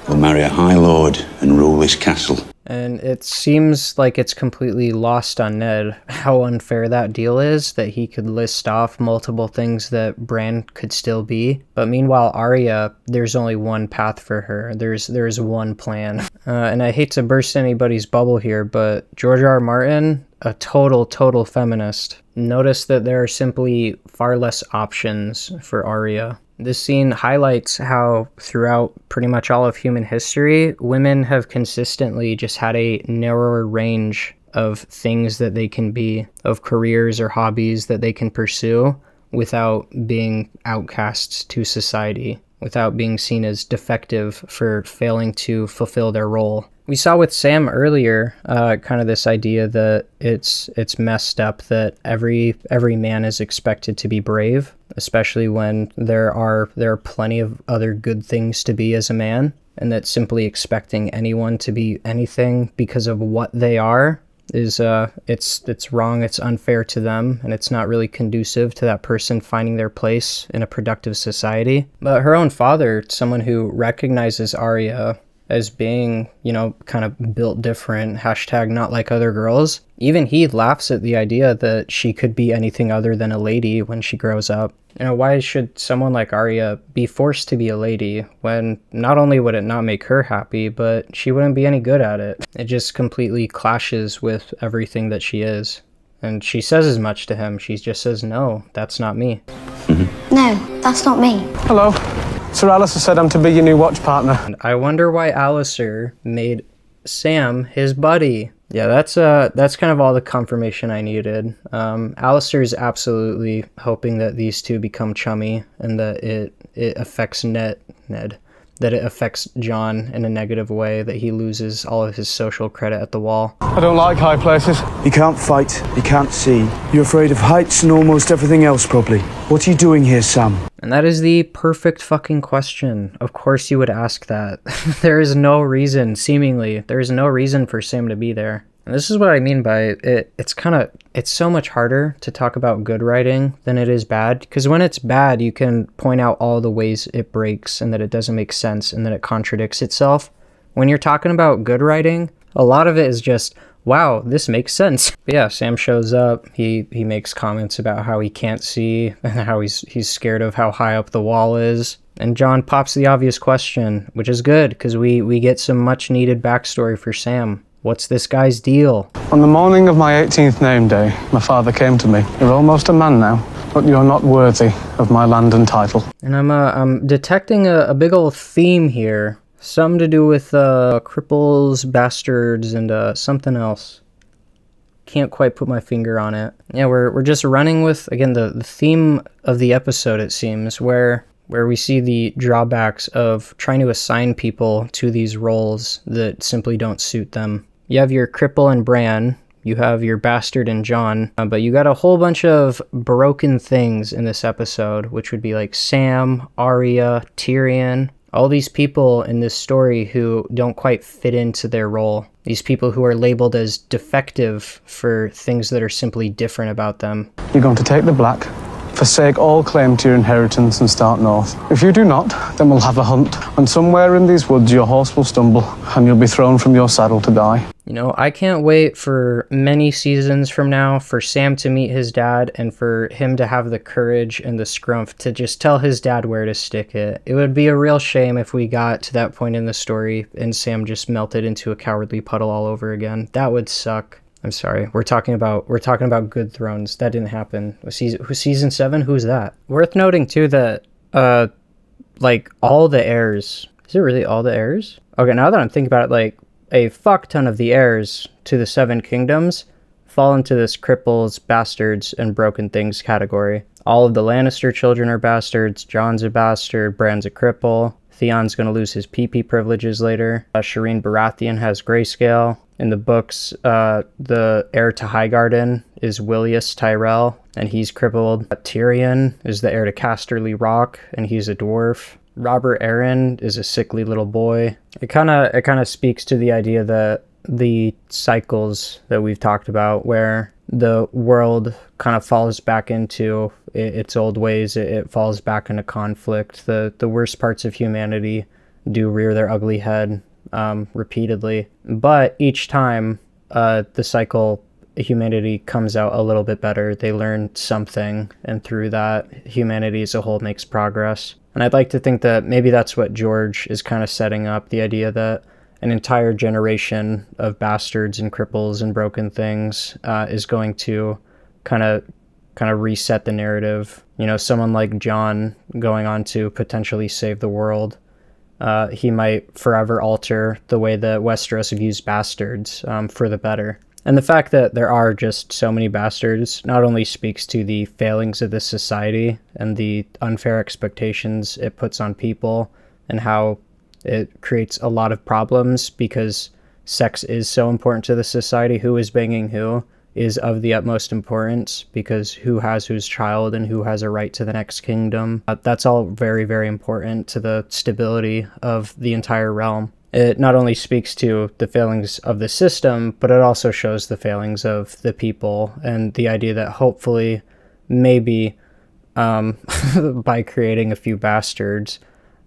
will marry a High Lord and rule this castle. And it seems like it's completely lost on Ned how unfair that deal is, that he could list off multiple things that Bran could still be. But meanwhile, Arya, there's only one path for her. There's one plan. And I hate to burst anybody's bubble here, but George R. R. Martin, a total feminist. Notice that there are simply far less options for Arya. This scene highlights how throughout pretty much all of human history, women have consistently just had a narrower range of things that they can be, of careers or hobbies that they can pursue without being outcasts to society, without being seen as defective for failing to fulfill their role. We saw with Sam earlier, kind of this idea that it's messed up that every man is expected to be brave, especially when there are plenty of other good things to be as a man, and that simply expecting anyone to be anything because of what they are is it's wrong, it's unfair to them, and it's not really conducive to that person finding their place in a productive society. But her own father, someone who recognizes Arya as being, you know, kind of built different, hashtag not like other girls, even he laughs at the idea that she could be anything other than a lady when she grows up. You know, why should someone like Arya be forced to be a lady when not only would it not make her happy, but she wouldn't be any good at it? It just completely clashes with everything that she is. And she says as much to him. She just says, no, that's not me. No, that's not me. Hello. Sir Alistair said I'm to be your new watch partner. And I wonder why Alistair made Sam his buddy. Yeah, that's kind of all the confirmation I needed. Alistair is absolutely hoping that these two become chummy and that it affects Ned, that it affects Jon in a negative way, that he loses all of his social credit at the Wall. I don't like high places. You can't fight, you can't see. You're afraid of heights and almost everything else, probably. What are you doing here, Sam? And that is the perfect fucking question. Of course you would ask that. There is no reason, seemingly, there is no reason for Sam to be there. And this is what I mean by it. It's so much harder to talk about good writing than it is bad. Because when it's bad, you can point out all the ways it breaks and that it doesn't make sense and that it contradicts itself. When you're talking about good writing, a lot of it is just, wow, this makes sense. But yeah, Sam shows up. He makes comments about how he can't see and how he's scared of how high up the wall is. And Jon pops the obvious question, which is good because we get some much needed backstory for Sam. What's this guy's deal? On the morning of my 18th name day, my father came to me. You're almost a man now, but you're not worthy of my land and title. And I'm detecting a big old theme here. Something to do with cripples, bastards, and something else. Can't quite put my finger on it. Yeah, we're just running with, again, the theme of the episode, it seems, where we see the drawbacks of trying to assign people to these roles that simply don't suit them. You have your cripple and Bran, you have your bastard and Jon, but you got a whole bunch of broken things in this episode, which would be like Sam, Arya, Tyrion, all these people in this story who don't quite fit into their role. These people who are labeled as defective for things that are simply different about them. You're going to take the black, forsake all claim to your inheritance and start north. If you do not, then we'll have a hunt, and somewhere in these woods your horse will stumble, and you'll be thrown from your saddle to die. You know, I can't wait for many seasons from now for Sam to meet his dad and for him to have the courage and the scrumph to just tell his dad where to stick it. It would be a real shame if we got to that point in the story and Sam just melted into a cowardly puddle all over again. That would suck. I'm sorry. We're talking about Good Thrones. That didn't happen. Season 7? Who's that? Worth noting too that like all the heirs. Is it really all the heirs? Okay, now that I'm thinking about it, like a fuck ton of the heirs to the Seven Kingdoms fall into this Cripples, Bastards, and Broken Things category. All of the Lannister children are bastards. Jon's a bastard. Bran's a cripple. Theon's going to lose his PP privileges later. Shireen Baratheon has grayscale. In the books, the heir to Highgarden is Willius Tyrell, and he's crippled. Tyrion is the heir to Casterly Rock, and he's a dwarf. Robert Arryn is a sickly little boy. It kind of speaks to the idea that the cycles that we've talked about, where the world kind of falls back into its old ways, it falls back into conflict. The worst parts of humanity do rear their ugly head repeatedly, but each time the cycle, humanity comes out a little bit better. They learn something, and through that, humanity as a whole makes progress. And I'd like to think that maybe that's what George is kind of setting up, the idea that an entire generation of bastards and cripples and broken things is going to kind of reset the narrative. You know, someone like Jon going on to potentially save the world, he might forever alter the way that Westeros views bastards for the better. And the fact that there are just so many bastards not only speaks to the failings of this society and the unfair expectations it puts on people, and how it creates a lot of problems because sex is so important to the society. Who is banging who is of the utmost importance, because who has whose child and who has a right to the next kingdom. That's all very, very important to the stability of the entire realm. It not only speaks to the failings of the system, but it also shows the failings of the people, and the idea that hopefully, maybe, by creating a few bastards,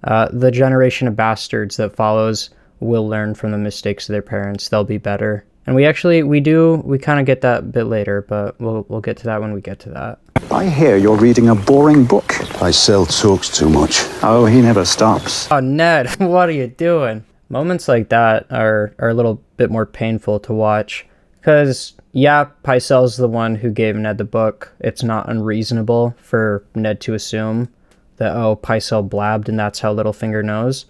the generation of bastards that follows will learn from the mistakes of their parents. They'll be better. And we kind of get that a bit later, but we'll get to that when we get to that. I hear you're reading a boring book. Pycelle talks too much. Oh, he never stops. Oh, Ned, what are you doing? Moments like that are a little bit more painful to watch, because, yeah, Pycelle's the one who gave Ned the book. It's not unreasonable for Ned to assume that, oh, Pycelle blabbed and that's how Littlefinger knows.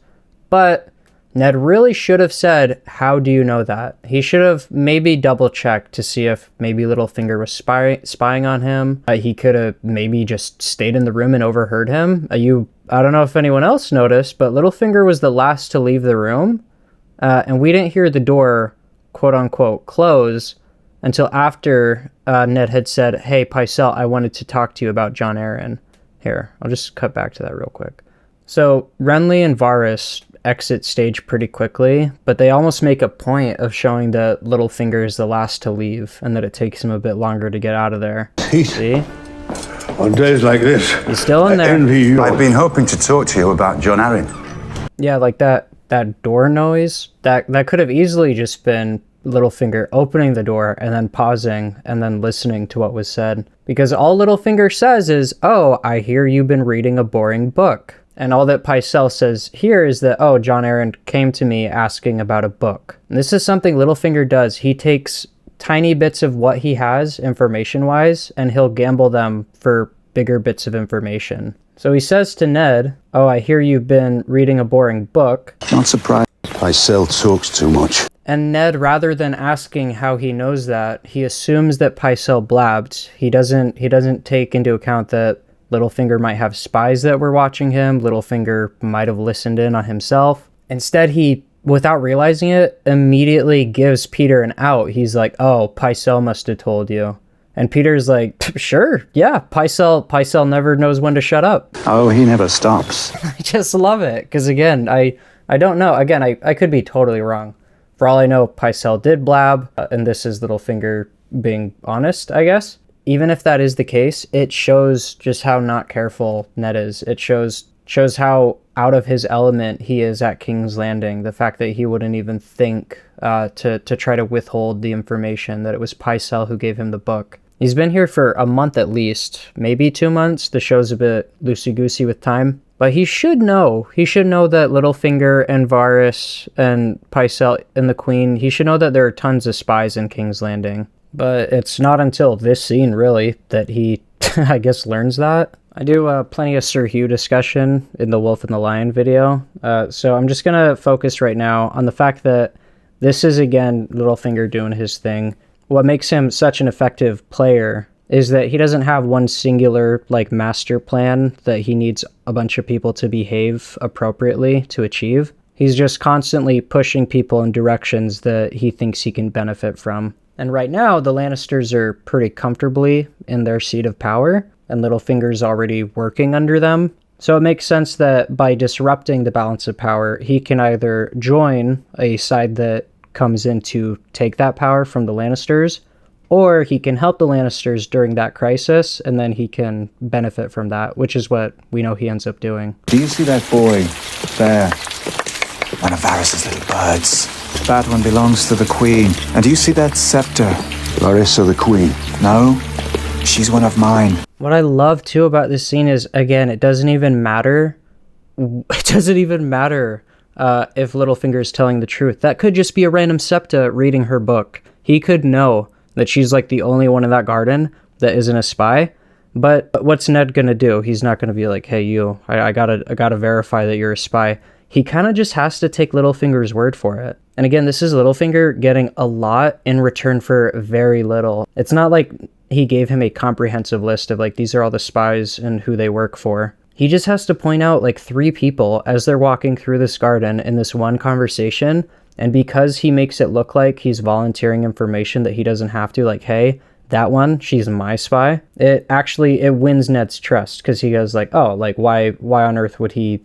But Ned really should have said, how do you know that? He should have maybe double-checked to see if maybe Littlefinger was spying on him. He could have maybe just stayed in the room and overheard him. I don't know if anyone else noticed, but Littlefinger was the last to leave the room, and we didn't hear the door, quote-unquote, close until after Ned had said, hey, Pycelle, I wanted to talk to you about Jon Arryn. Here, I'll just cut back to that real quick. So Renly and Varys exit stage pretty quickly, but they almost make a point of showing that Littlefinger is the last to leave, and that it takes him a bit longer to get out of there. See? On days like this, he's still in there. I've been hoping to talk to you about Jon Arryn. Yeah, like that door noise, that could have easily just been Littlefinger opening the door and then pausing and then listening to what was said. Because all Littlefinger says is, oh, I hear you've been reading a boring book. And all that Pycelle says here is that, oh, Jon Arryn came to me asking about a book. And this is something Littlefinger does. He takes tiny bits of what he has information-wise, and he'll gamble them for bigger bits of information. So he says to Ned, oh, I hear you've been reading a boring book. Not surprised. Pycelle talks too much. And Ned, rather than asking how he knows that, he assumes that Pycelle blabbed. He doesn't take into account that Littlefinger might have spies that were watching him. Littlefinger might have listened in on himself. Instead, he, without realizing it, immediately gives Peter an out. He's like, oh, Pycelle must have told you. And Peter's like, sure, yeah, Pycelle never knows when to shut up. Oh, he never stops. I just love it, because again, I don't know. Again, I could be totally wrong. For all I know, Pycelle did blab, and this is Littlefinger being honest, I guess. Even if that is the case, it shows just how not careful Ned is. It shows how out of his element he is at King's Landing. The fact that he wouldn't even think to try to withhold the information that it was Pycelle who gave him the book. He's been here for a month at least, maybe 2 months. The show's a bit loosey-goosey with time. But he should know. He should know that Littlefinger and Varys and Pycelle and the Queen, he should know that there are tons of spies in King's Landing. But it's not until this scene, really, that he, I guess, learns that. I do plenty of Sir Hugh discussion in the Wolf and the Lion video. So I'm just going to focus right now on the fact that this is, again, Littlefinger doing his thing. What makes him such an effective player is that he doesn't have one singular, like, master plan that he needs a bunch of people to behave appropriately to achieve. He's just constantly pushing people in directions that he thinks he can benefit from. And right now, the Lannisters are pretty comfortably in their seat of power, and Littlefinger's already working under them. So it makes sense that by disrupting the balance of power, he can either join a side that comes in to take that power from the Lannisters, or he can help the Lannisters during that crisis, and then he can benefit from that, which is what we know he ends up doing. Do you see that boy there? One of Varys's little birds. That one belongs to the Queen. And do you see that scepter? Larissa the Queen. No, she's one of mine. What I love too about this scene is, again, it doesn't even matter. It doesn't even matter if Littlefinger is telling the truth. That could just be a random Septa reading her book. He could know that she's like the only one in that garden that isn't a spy. But what's Ned gonna do? He's not gonna be like, hey, you, I gotta verify that you're a spy. He kind of just has to take Littlefinger's word for it. And again, this is Littlefinger getting a lot in return for very little. It's not like he gave him a comprehensive list of like, these are all the spies and who they work for. He just has to point out like 3 people as they're walking through this garden in this one conversation. And because he makes it look like he's volunteering information that he doesn't have to, like, hey, that one, she's my spy. It wins Ned's trust, because he goes like, oh, like, why on earth would he,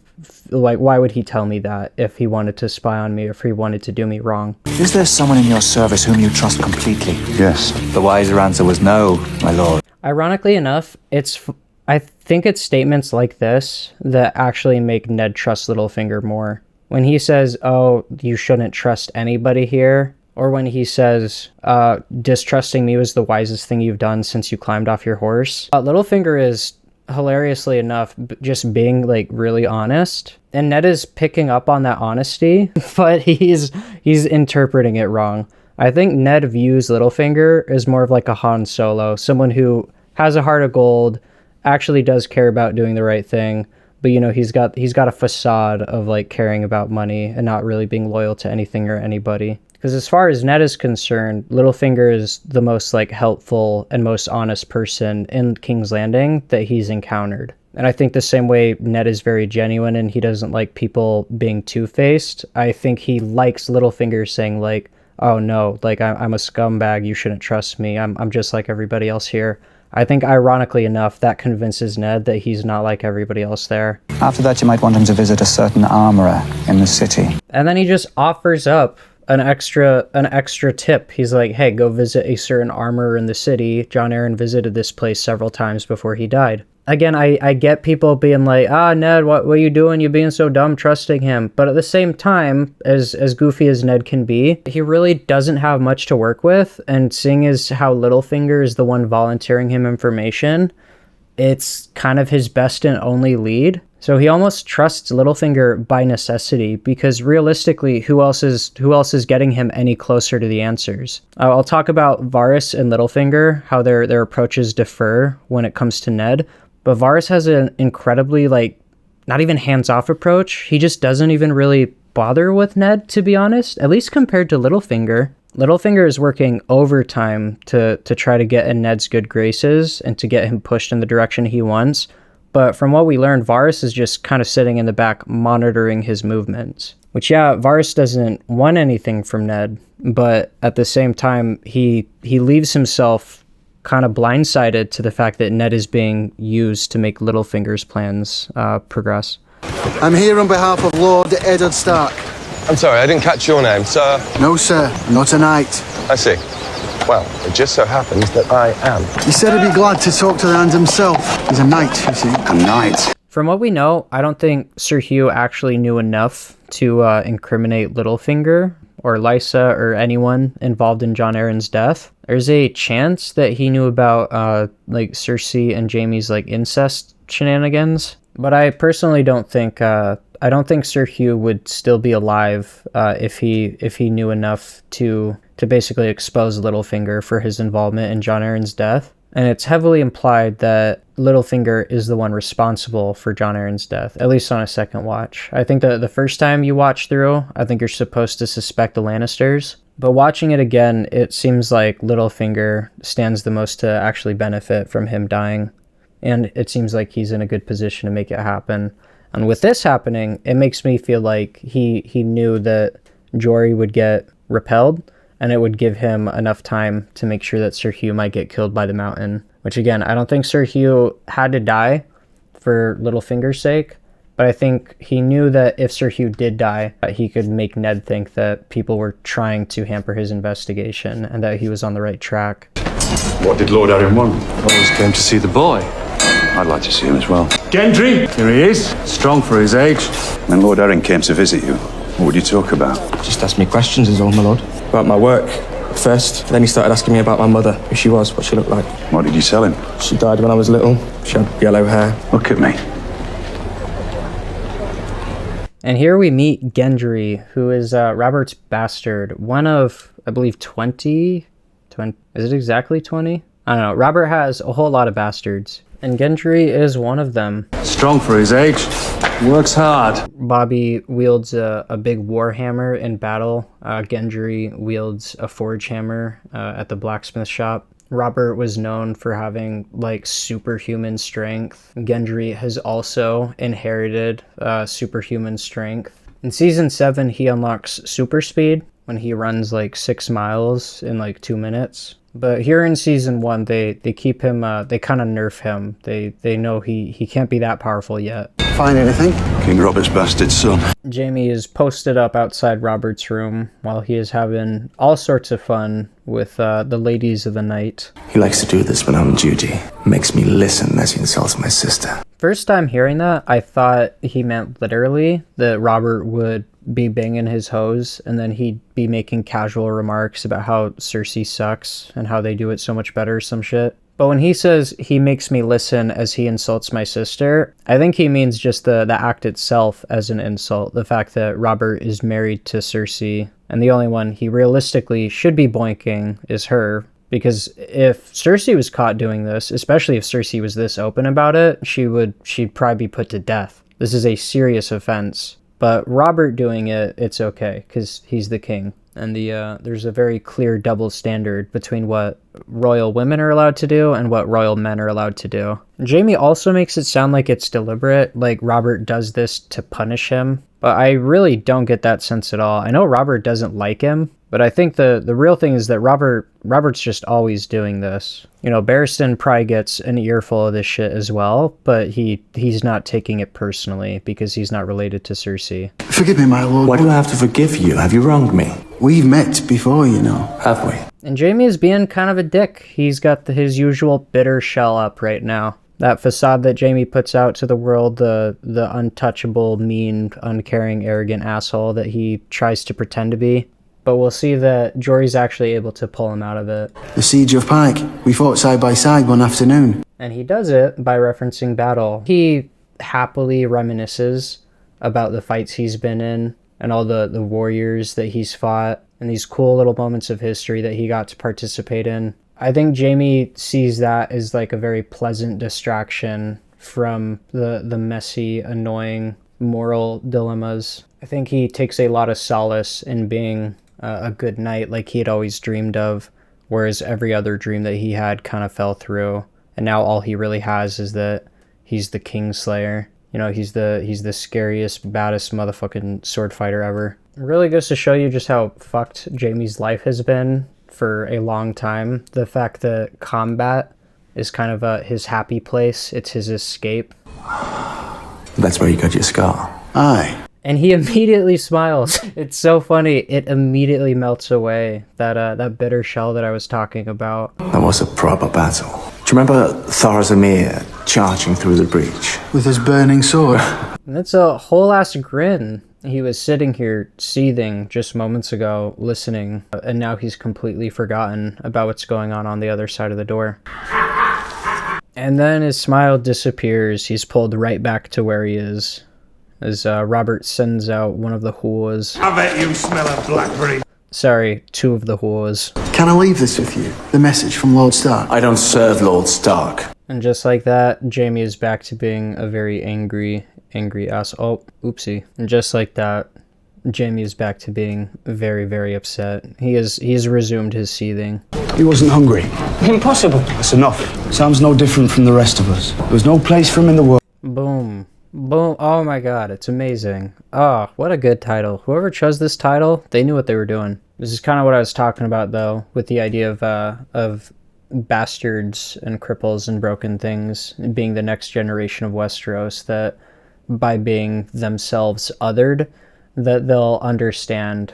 like, why would he tell me that if he wanted to spy on me, if he wanted to do me wrong? Is there someone in your service whom you trust completely? Yes. The wiser answer was no, my lord. Ironically enough, I think it's statements like this that actually make Ned trust Littlefinger more. When he says, oh, you shouldn't trust anybody here, or when he says, distrusting me was the wisest thing you've done since you climbed off your horse. Littlefinger is, hilariously enough, just being like really honest. And Ned is picking up on that honesty, but he's interpreting it wrong. I think Ned views Littlefinger as more of like a Han Solo, someone who has a heart of gold, actually does care about doing the right thing, but you know, he's got a facade of like caring about money and not really being loyal to anything or anybody. Because as far as Ned is concerned, Littlefinger is the most like helpful and most honest person in King's Landing that he's encountered. And I think the same way Ned is very genuine and he doesn't like people being two-faced, I think he likes Littlefinger saying like, oh no, like I'm a scumbag, you shouldn't trust me, I'm just like everybody else here. I think ironically enough, that convinces Ned that he's not like everybody else there. After that, you might want him to visit a certain armorer in the city. And then he just offers up an extra tip. He's like, hey, go visit a certain armorer in the city. Jon Arryn visited this place several times before he died. Again, I get people being like, Ned, what are you doing? You're being so dumb trusting him. But at the same time, as goofy as Ned can be, he really doesn't have much to work with. And seeing as how Littlefinger is the one volunteering him information, it's kind of his best and only lead. So he almost trusts Littlefinger by necessity, because realistically, who else is getting him any closer to the answers? I'll talk about Varys and Littlefinger, how their approaches differ when it comes to Ned. But Varys has an incredibly, like, not even hands-off approach. He just doesn't even really bother with Ned, to be honest, at least compared to Littlefinger. Littlefinger is working overtime to try to get in Ned's good graces and to get him pushed in the direction he wants. But from what we learned, Varys is just kind of sitting in the back monitoring his movements. Which, yeah, Varys doesn't want anything from Ned, but at the same time, he leaves himself kind of blindsided to the fact that Ned is being used to make Littlefinger's plans progress. I'm here on behalf of Lord Eddard Stark. I'm sorry, I didn't catch your name, sir. No, sir, not a knight. I see. Well, it just so happens that I am. He said he'd be glad to talk to the hand himself. He's a knight, you see. A knight? From what we know, I don't think Sir Hugh actually knew enough to incriminate Littlefinger or Lysa or anyone involved in Jon Arryn's death. There's a chance that he knew about like Cersei and Jaime's like incest shenanigans, But I personally don't think Sir Hugh would still be alive if he knew enough to basically expose Littlefinger for his involvement in Jon Arryn's death. And it's heavily implied that Littlefinger is the one responsible for Jon Arryn's death, at least on a second watch. I think that the first time you watch through, I think you're supposed to suspect the Lannisters. But watching it again, it seems like Littlefinger stands the most to actually benefit from him dying. And it seems like he's in a good position to make it happen. And with this happening, it makes me feel like he knew that Jory would get repelled, and it would give him enough time to make sure that Sir Hugh might get killed by the Mountain. Which again, I don't think Sir Hugh had to die for Littlefinger's sake, but I think he knew that if Sir Hugh did die, he could make Ned think that people were trying to hamper his investigation and that he was on the right track. What did Lord Arryn want? Always came to see the boy. I'd like to see him as well. Gendry, here he is. Strong for his age. When Lord Arryn came to visit you, what would you talk about? Just asked me questions is all, my lord. About my work, first. Then he started asking me about my mother, who she was, what she looked like. What did you tell him? She died when I was little. She had yellow hair. Look at me. And here we meet Gendry, who is Robert's bastard. One of, I believe, 20? Is it exactly 20? I don't know. Robert has a whole lot of bastards, and Gendry is one of them. Strong for his age. Works hard. Bobby wields a big war hammer in battle. Gendry wields a forge hammer at the blacksmith shop. Robert was known for having like superhuman strength. Gendry has also inherited superhuman strength. In season 7, he unlocks super speed when he runs like 6 miles in like 2 minutes. But here in season 1, they keep him, they kind of nerf him. They know he can't be that powerful yet. Find anything? King Robert's bastard son. Jaime is posted up outside Robert's room while he is having all sorts of fun with the ladies of the night. He likes to do this when I'm on duty. Makes me listen as he insults my sister. First time hearing that, I thought he meant literally that Robert would be banging his hose and then he'd be making casual remarks about how Cersei sucks and how they do it so much better, some shit. But when he says he makes me listen as he insults my sister, I think he means just the act itself as an insult. The fact that Robert is married to Cersei, and the only one he realistically should be boinking is her. Because if Cersei was caught doing this, especially if Cersei was this open about it, she'd probably be put to death. This is a serious offense. But Robert doing it, it's okay, because he's the king. And there's a very clear double standard between what royal women are allowed to do and what royal men are allowed to do. Jaime also makes it sound like it's deliberate, like Robert does this to punish him. But I really don't get that sense at all. I know Robert doesn't like him, but I think the real thing is that Robert's just always doing this. You know, Barristan probably gets an earful of this shit as well, but he's not taking it personally because he's not related to Cersei. Forgive me, my lord. Why do I have to forgive you? Have you wronged me? We've met before, you know. Have we? And Jaime is being kind of a dick. He's got his usual bitter shell up right now. That facade that Jaime puts out to the world, the untouchable, mean, uncaring, arrogant asshole that he tries to pretend to be. But we'll see that Jory's actually able to pull him out of it. The Siege of Pike. We fought side by side one afternoon. And he does it by referencing battle. He happily reminisces about the fights he's been in and all the warriors that he's fought and these cool little moments of history that he got to participate in. I think Jaime sees that as like a very pleasant distraction from the messy, annoying moral dilemmas. I think he takes a lot of solace in being a good knight like he had always dreamed of, whereas every other dream that he had kind of fell through. And now all he really has is that he's the Kingslayer. You know, he's the scariest, baddest motherfucking sword fighter ever. It really goes to show you just how fucked Jaime's life has been for a long time. The fact that combat is kind of his happy place. It's his escape. That's where you got your scar. Aye. And he immediately smiles. It's so funny. It immediately melts away. That bitter shell that I was talking about. That was a proper battle. Do you remember Thorazamir charging through the breach? With his burning sword? And that's a whole ass grin. He was sitting here seething just moments ago, listening, and now he's completely forgotten about what's going on the other side of the door. And then his smile disappears. He's pulled right back to where he is. As Robert sends out one of the Huas. I bet you smell a blackberry. Sorry, two of the Huas. Can I leave this with you? The message from Lord Stark. I don't serve Lord Stark. And just like that, Jaime is back to being a very angry ass. Oh, oopsie. And just like that, Jaime is back to being very, very upset. He's resumed his seething. He wasn't hungry. Impossible. That's enough. Sam's no different from the rest of us. There was no place for him in the world. Boom. Boom. Oh my god, it's amazing. Oh, what a good title. Whoever chose this title, they knew what they were doing. This is kind of what I was talking about, though, with the idea of bastards and cripples and broken things being the next generation of Westeros, that by being themselves othered, that they'll understand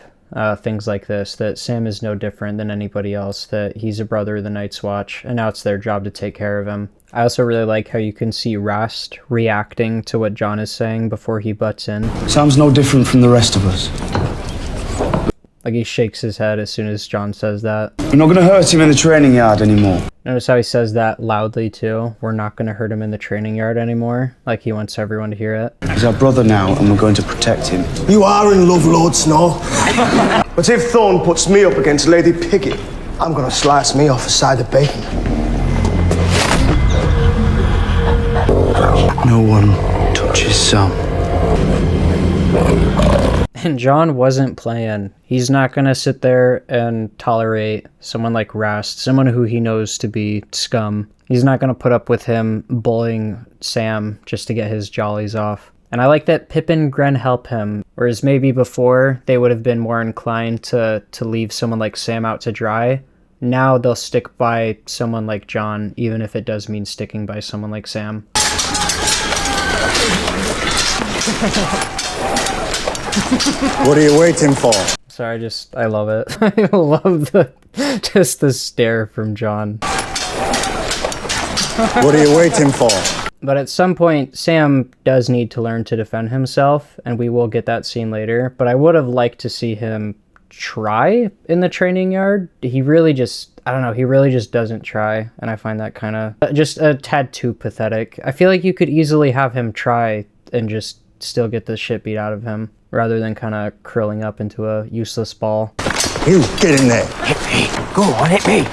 things like this, that Sam is no different than anybody else, that he's a brother of the Night's Watch, and now it's their job to take care of him. I also really like how you can see Rast reacting to what Jon is saying before he butts in. Sam's no different from the rest of us. Like, he shakes his head as soon as Jon says that. We're not going to hurt him in the training yard anymore. Notice how he says that loudly, too. We're not going to hurt him in the training yard anymore. Like, he wants everyone to hear it. He's our brother now, and we're going to protect him. You are in love, Lord Snow. But if Thorne puts me up against Lady Piggott, I'm going to slice me off a side of bacon. No one touches Sam. And Jon wasn't playing. He's not going to sit there and tolerate someone like Rast, someone who he knows to be scum. He's not going to put up with him bullying Sam just to get his jollies off. And I like that Pip and Gren help him, whereas maybe before they would have been more inclined to leave someone like Sam out to dry. Now they'll stick by someone like Jon, even if it does mean sticking by someone like Sam. What are you waiting for? Sorry, I love it. I love the stare from Jon. What are you waiting for? But at some point, Sam does need to learn to defend himself, and we will get that scene later. But I would have liked to see him try in the training yard. He really just doesn't try, and I find that kind of just a tad too pathetic. I feel like you could easily have him try and just still get the shit beat out of him, rather than kind of curling up into a useless ball. You get in there. Hit me. Go on, hit me.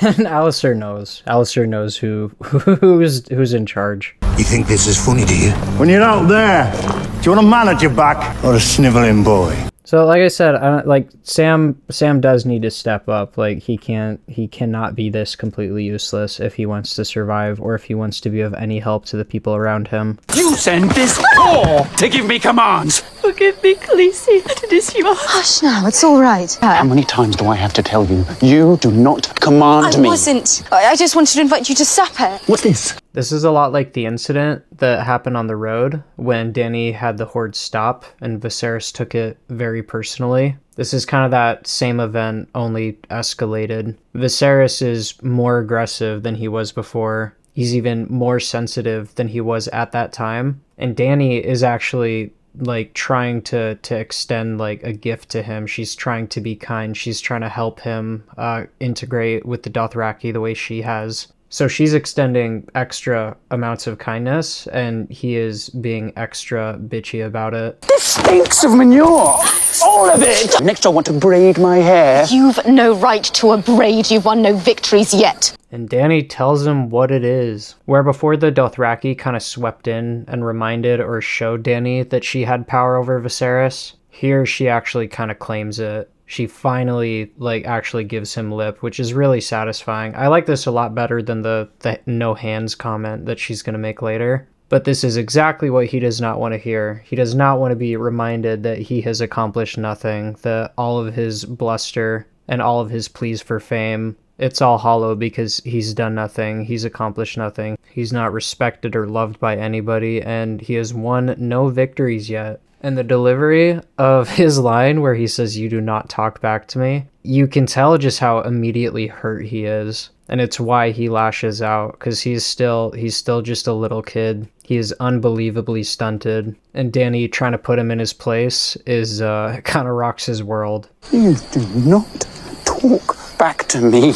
And Alistair knows. Alistair knows who's in charge. You think this is funny, do you? When you're out there, do you want a man at your back or a snivelling boy? So, like I said, Sam does need to step up. Like, he cannot be this completely useless if he wants to survive, or if he wants to be of any help to the people around him. You send this whore to give me commands. Forgive me, Khaleesi. It is you. Hush now, it's all right. How many times do I have to tell you? You do not command me. I wasn't. I just wanted to invite you to supper. What's this? This is a lot like the incident that happened on the road when Dany had the Horde stop and Viserys took it very personally. This is kind of that same event, only escalated. Viserys is more aggressive than he was before. He's even more sensitive than he was at that time. And Dany is actually like trying to extend like a gift to him. She's trying to be kind. She's trying to help him integrate with the Dothraki the way she has. So she's extending extra amounts of kindness, and he is being extra bitchy about it. This stinks of manure! All of it! Next I want to braid my hair. You've no right to a braid. You've won no victories yet. And Dany tells him what it is. Where before the Dothraki kind of swept in and reminded or showed Dany that she had power over Viserys, here she actually kind of claims it. She finally, actually gives him lip, which is really satisfying. I like this a lot better than the no hands comment that she's going to make later. But this is exactly what he does not want to hear. He does not want to be reminded that he has accomplished nothing, that all of his bluster and all of his pleas for fame, it's all hollow because he's done nothing. He's accomplished nothing. He's not respected or loved by anybody, and he has won no victories yet. And the delivery of his line where he says, "You do not talk back to me," you can tell just how immediately hurt he is. And it's why he lashes out, because he's still just a little kid. He is unbelievably stunted, and Danny trying to put him in his place is kind of rocks his world. You do not talk back to me.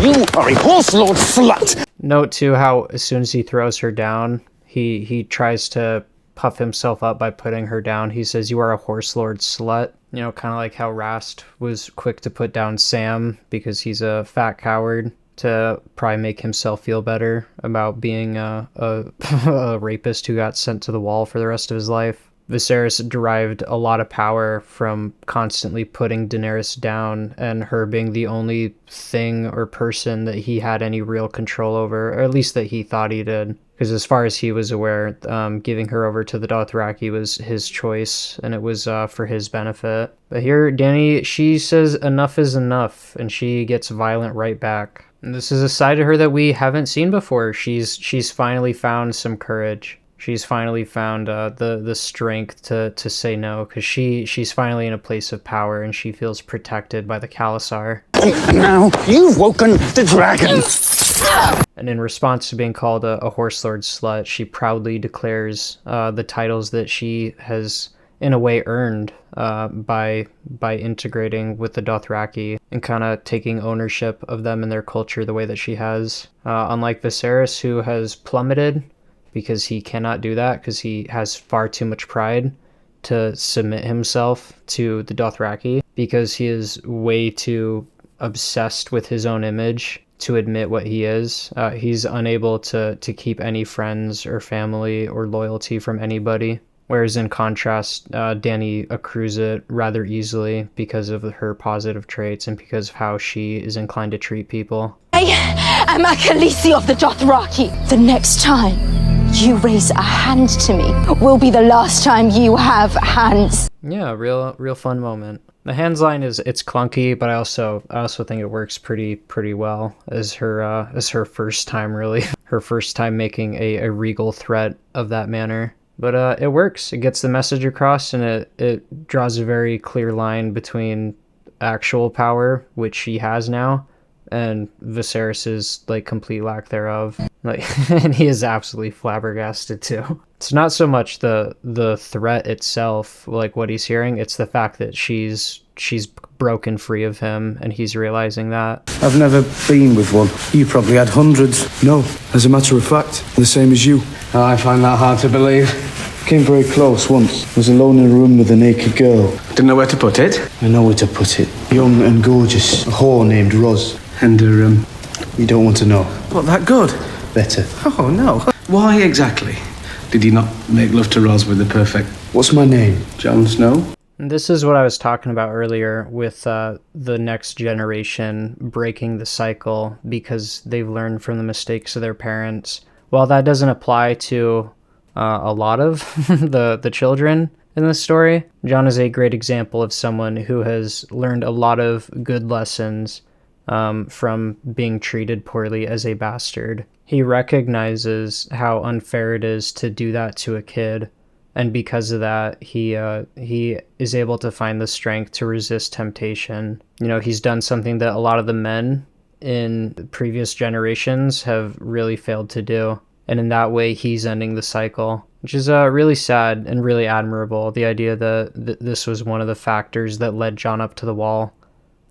You are a horse lord slut. Note too how as soon as he throws her down, he tries to puff himself up by putting her down. He says, "You are a horse lord slut." You know, kind of like how Rast was quick to put down Sam because he's a fat coward to probably make himself feel better about being a rapist who got sent to the wall for the rest of his life. Viserys derived a lot of power from constantly putting Daenerys down and her being the only thing or person that he had any real control over, or at least that he thought he did. Because as far as he was aware, giving her over to the Dothraki was his choice, and it was for his benefit. But here, Dany, she says enough is enough, and she gets violent right back. And this is a side of her that we haven't seen before. She's finally found some courage. She's finally found the strength to say no, because she's finally in a place of power, and she feels protected by the Khalasar. Now you've woken the dragon. And in response to being called a horse lord slut, she proudly declares the titles that she has, in a way, earned by integrating with the Dothraki and kind of taking ownership of them and their culture the way that she has. Unlike Viserys, who has plummeted because he cannot do that because he has far too much pride to submit himself to the Dothraki, because he is way too obsessed with his own image to admit what he is. He's unable to keep any friends or family or loyalty from anybody. Whereas in contrast, Dany accrues it rather easily because of her positive traits and because of how she is inclined to treat people. I am a Khaleesi of the Dothraki. The next time you raise a hand to me will be the last time you have hands. Yeah, real fun moment. The hands line it's clunky, but I also think it works pretty well as her first time, really. Her first time making a regal threat of that manner. But it works. It gets the message across, and it draws a very clear line between actual power, which she has now, and Viserys's like complete lack thereof. Like, and he is absolutely flabbergasted too. It's not so much the threat itself, like what he's hearing. It's the fact that she's broken free of him, and he's realizing that. I've never been with one. You probably had hundreds. No, as a matter of fact, the same as you. I find that hard to believe. Came very close once. Was alone in a room with a naked girl. Didn't know where to put it? I know where to put it. Young and gorgeous. A whore named Roz. And you don't want to know. What, that good? Better. Oh, no. Why exactly did you not make love to Roz with the perfect... What's my name? Jon Snow? And this is what I was talking about earlier with the next generation breaking the cycle because they've learned from the mistakes of their parents. While that doesn't apply to a lot of the children in this story, Jon is a great example of someone who has learned a lot of good lessons from being treated poorly as a bastard. He recognizes how unfair it is to do that to a kid, and because of that, he is able to find the strength to resist temptation. You know, he's done something that a lot of the men in previous generations have really failed to do, and in that way, he's ending the cycle, which is really sad and really admirable. The idea that this was one of the factors that led Jon up to the wall.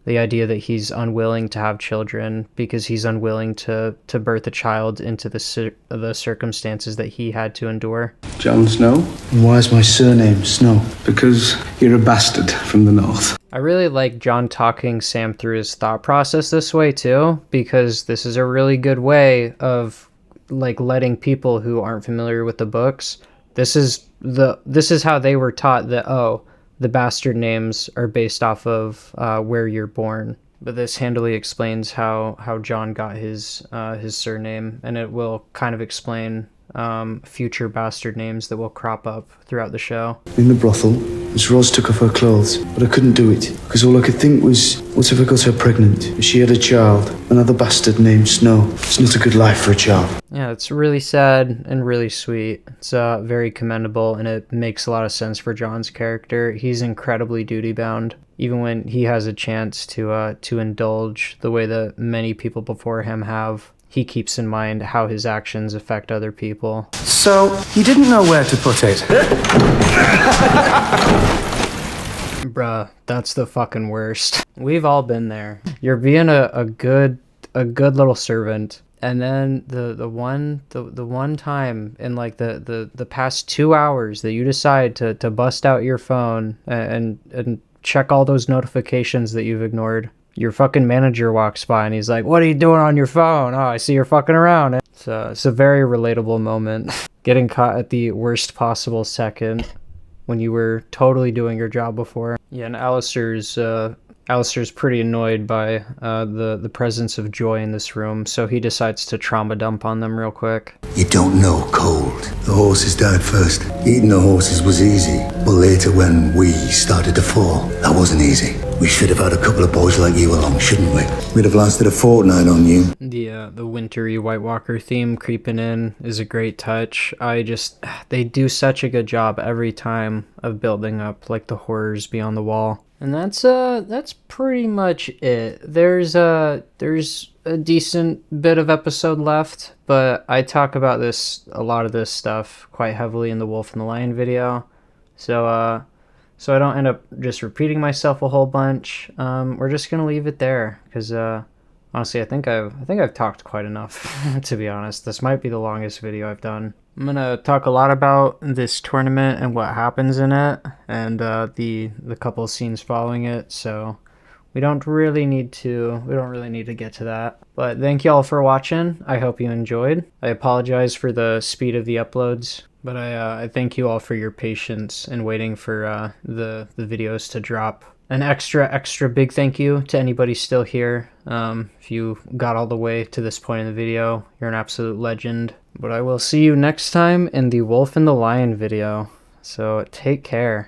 The idea that he's unwilling to have children because he's unwilling to birth a child into the circumstances that he had to endure. Jon Snow? And why is my surname Snow? Because you're a bastard from the north. I really like Jon talking Sam through his thought process this way too, because this is a really good way of like letting people who aren't familiar with the books, this is how they were taught that, the bastard names are based off of where you're born. But this handily explains how Jon got his surname, and it will kind of explain future bastard names that will crop up throughout the show. In the brothel, Miss Roz took off her clothes, but I couldn't do it, because all I could think was, what if I got her pregnant? If she had a child, another bastard named Snow. It's not a good life for a child. Yeah, it's really sad and really sweet. It's very commendable, and it makes a lot of sense for Jon's character. He's incredibly duty-bound. even when he has a chance to indulge the way that many people before him have, he keeps in mind how his actions affect other people. So, you didn't know where to put it? Bruh, that's the fucking worst. We've all been there. You're being a good little servant, and then the one time in like the past 2 hours that you decide to bust out your phone and check all those notifications that you've ignored, your fucking manager walks by and he's like, "What are you doing on your phone? Oh, I see you're fucking around." It's a very relatable moment. Getting caught at the worst possible second when you were totally doing your job before. Yeah, and Alistair's pretty annoyed by the presence of Joy in this room, so he decides to trauma dump on them real quick. You don't know cold. The horses died first. Eating the horses was easy, but later when we started to fall, that wasn't easy. We should have had a couple of boys like you along, shouldn't we? We'd have lasted a fortnight on you. The wintry White Walker theme creeping in is a great touch. They do such a good job every time of building up like the horrors beyond the wall. And that's pretty much it. There's a decent bit of episode left, but I talk about a lot of this stuff quite heavily in the Wolf and the Lion video. So I don't end up just repeating myself a whole bunch. We're just gonna leave it there because honestly, I think I've talked quite enough. To be honest, this might be the longest video I've done. I'm gonna talk a lot about this tournament and what happens in it, and the couple scenes following it. So we don't really need to get to that. But thank y'all for watching. I hope you enjoyed. I apologize for the speed of the uploads, but I thank you all for your patience in waiting for the videos to drop. An extra big thank you to anybody still here. If you got all the way to this point in the video, you're an absolute legend. But I will see you next time in the Wolf and the Lion video. So take care.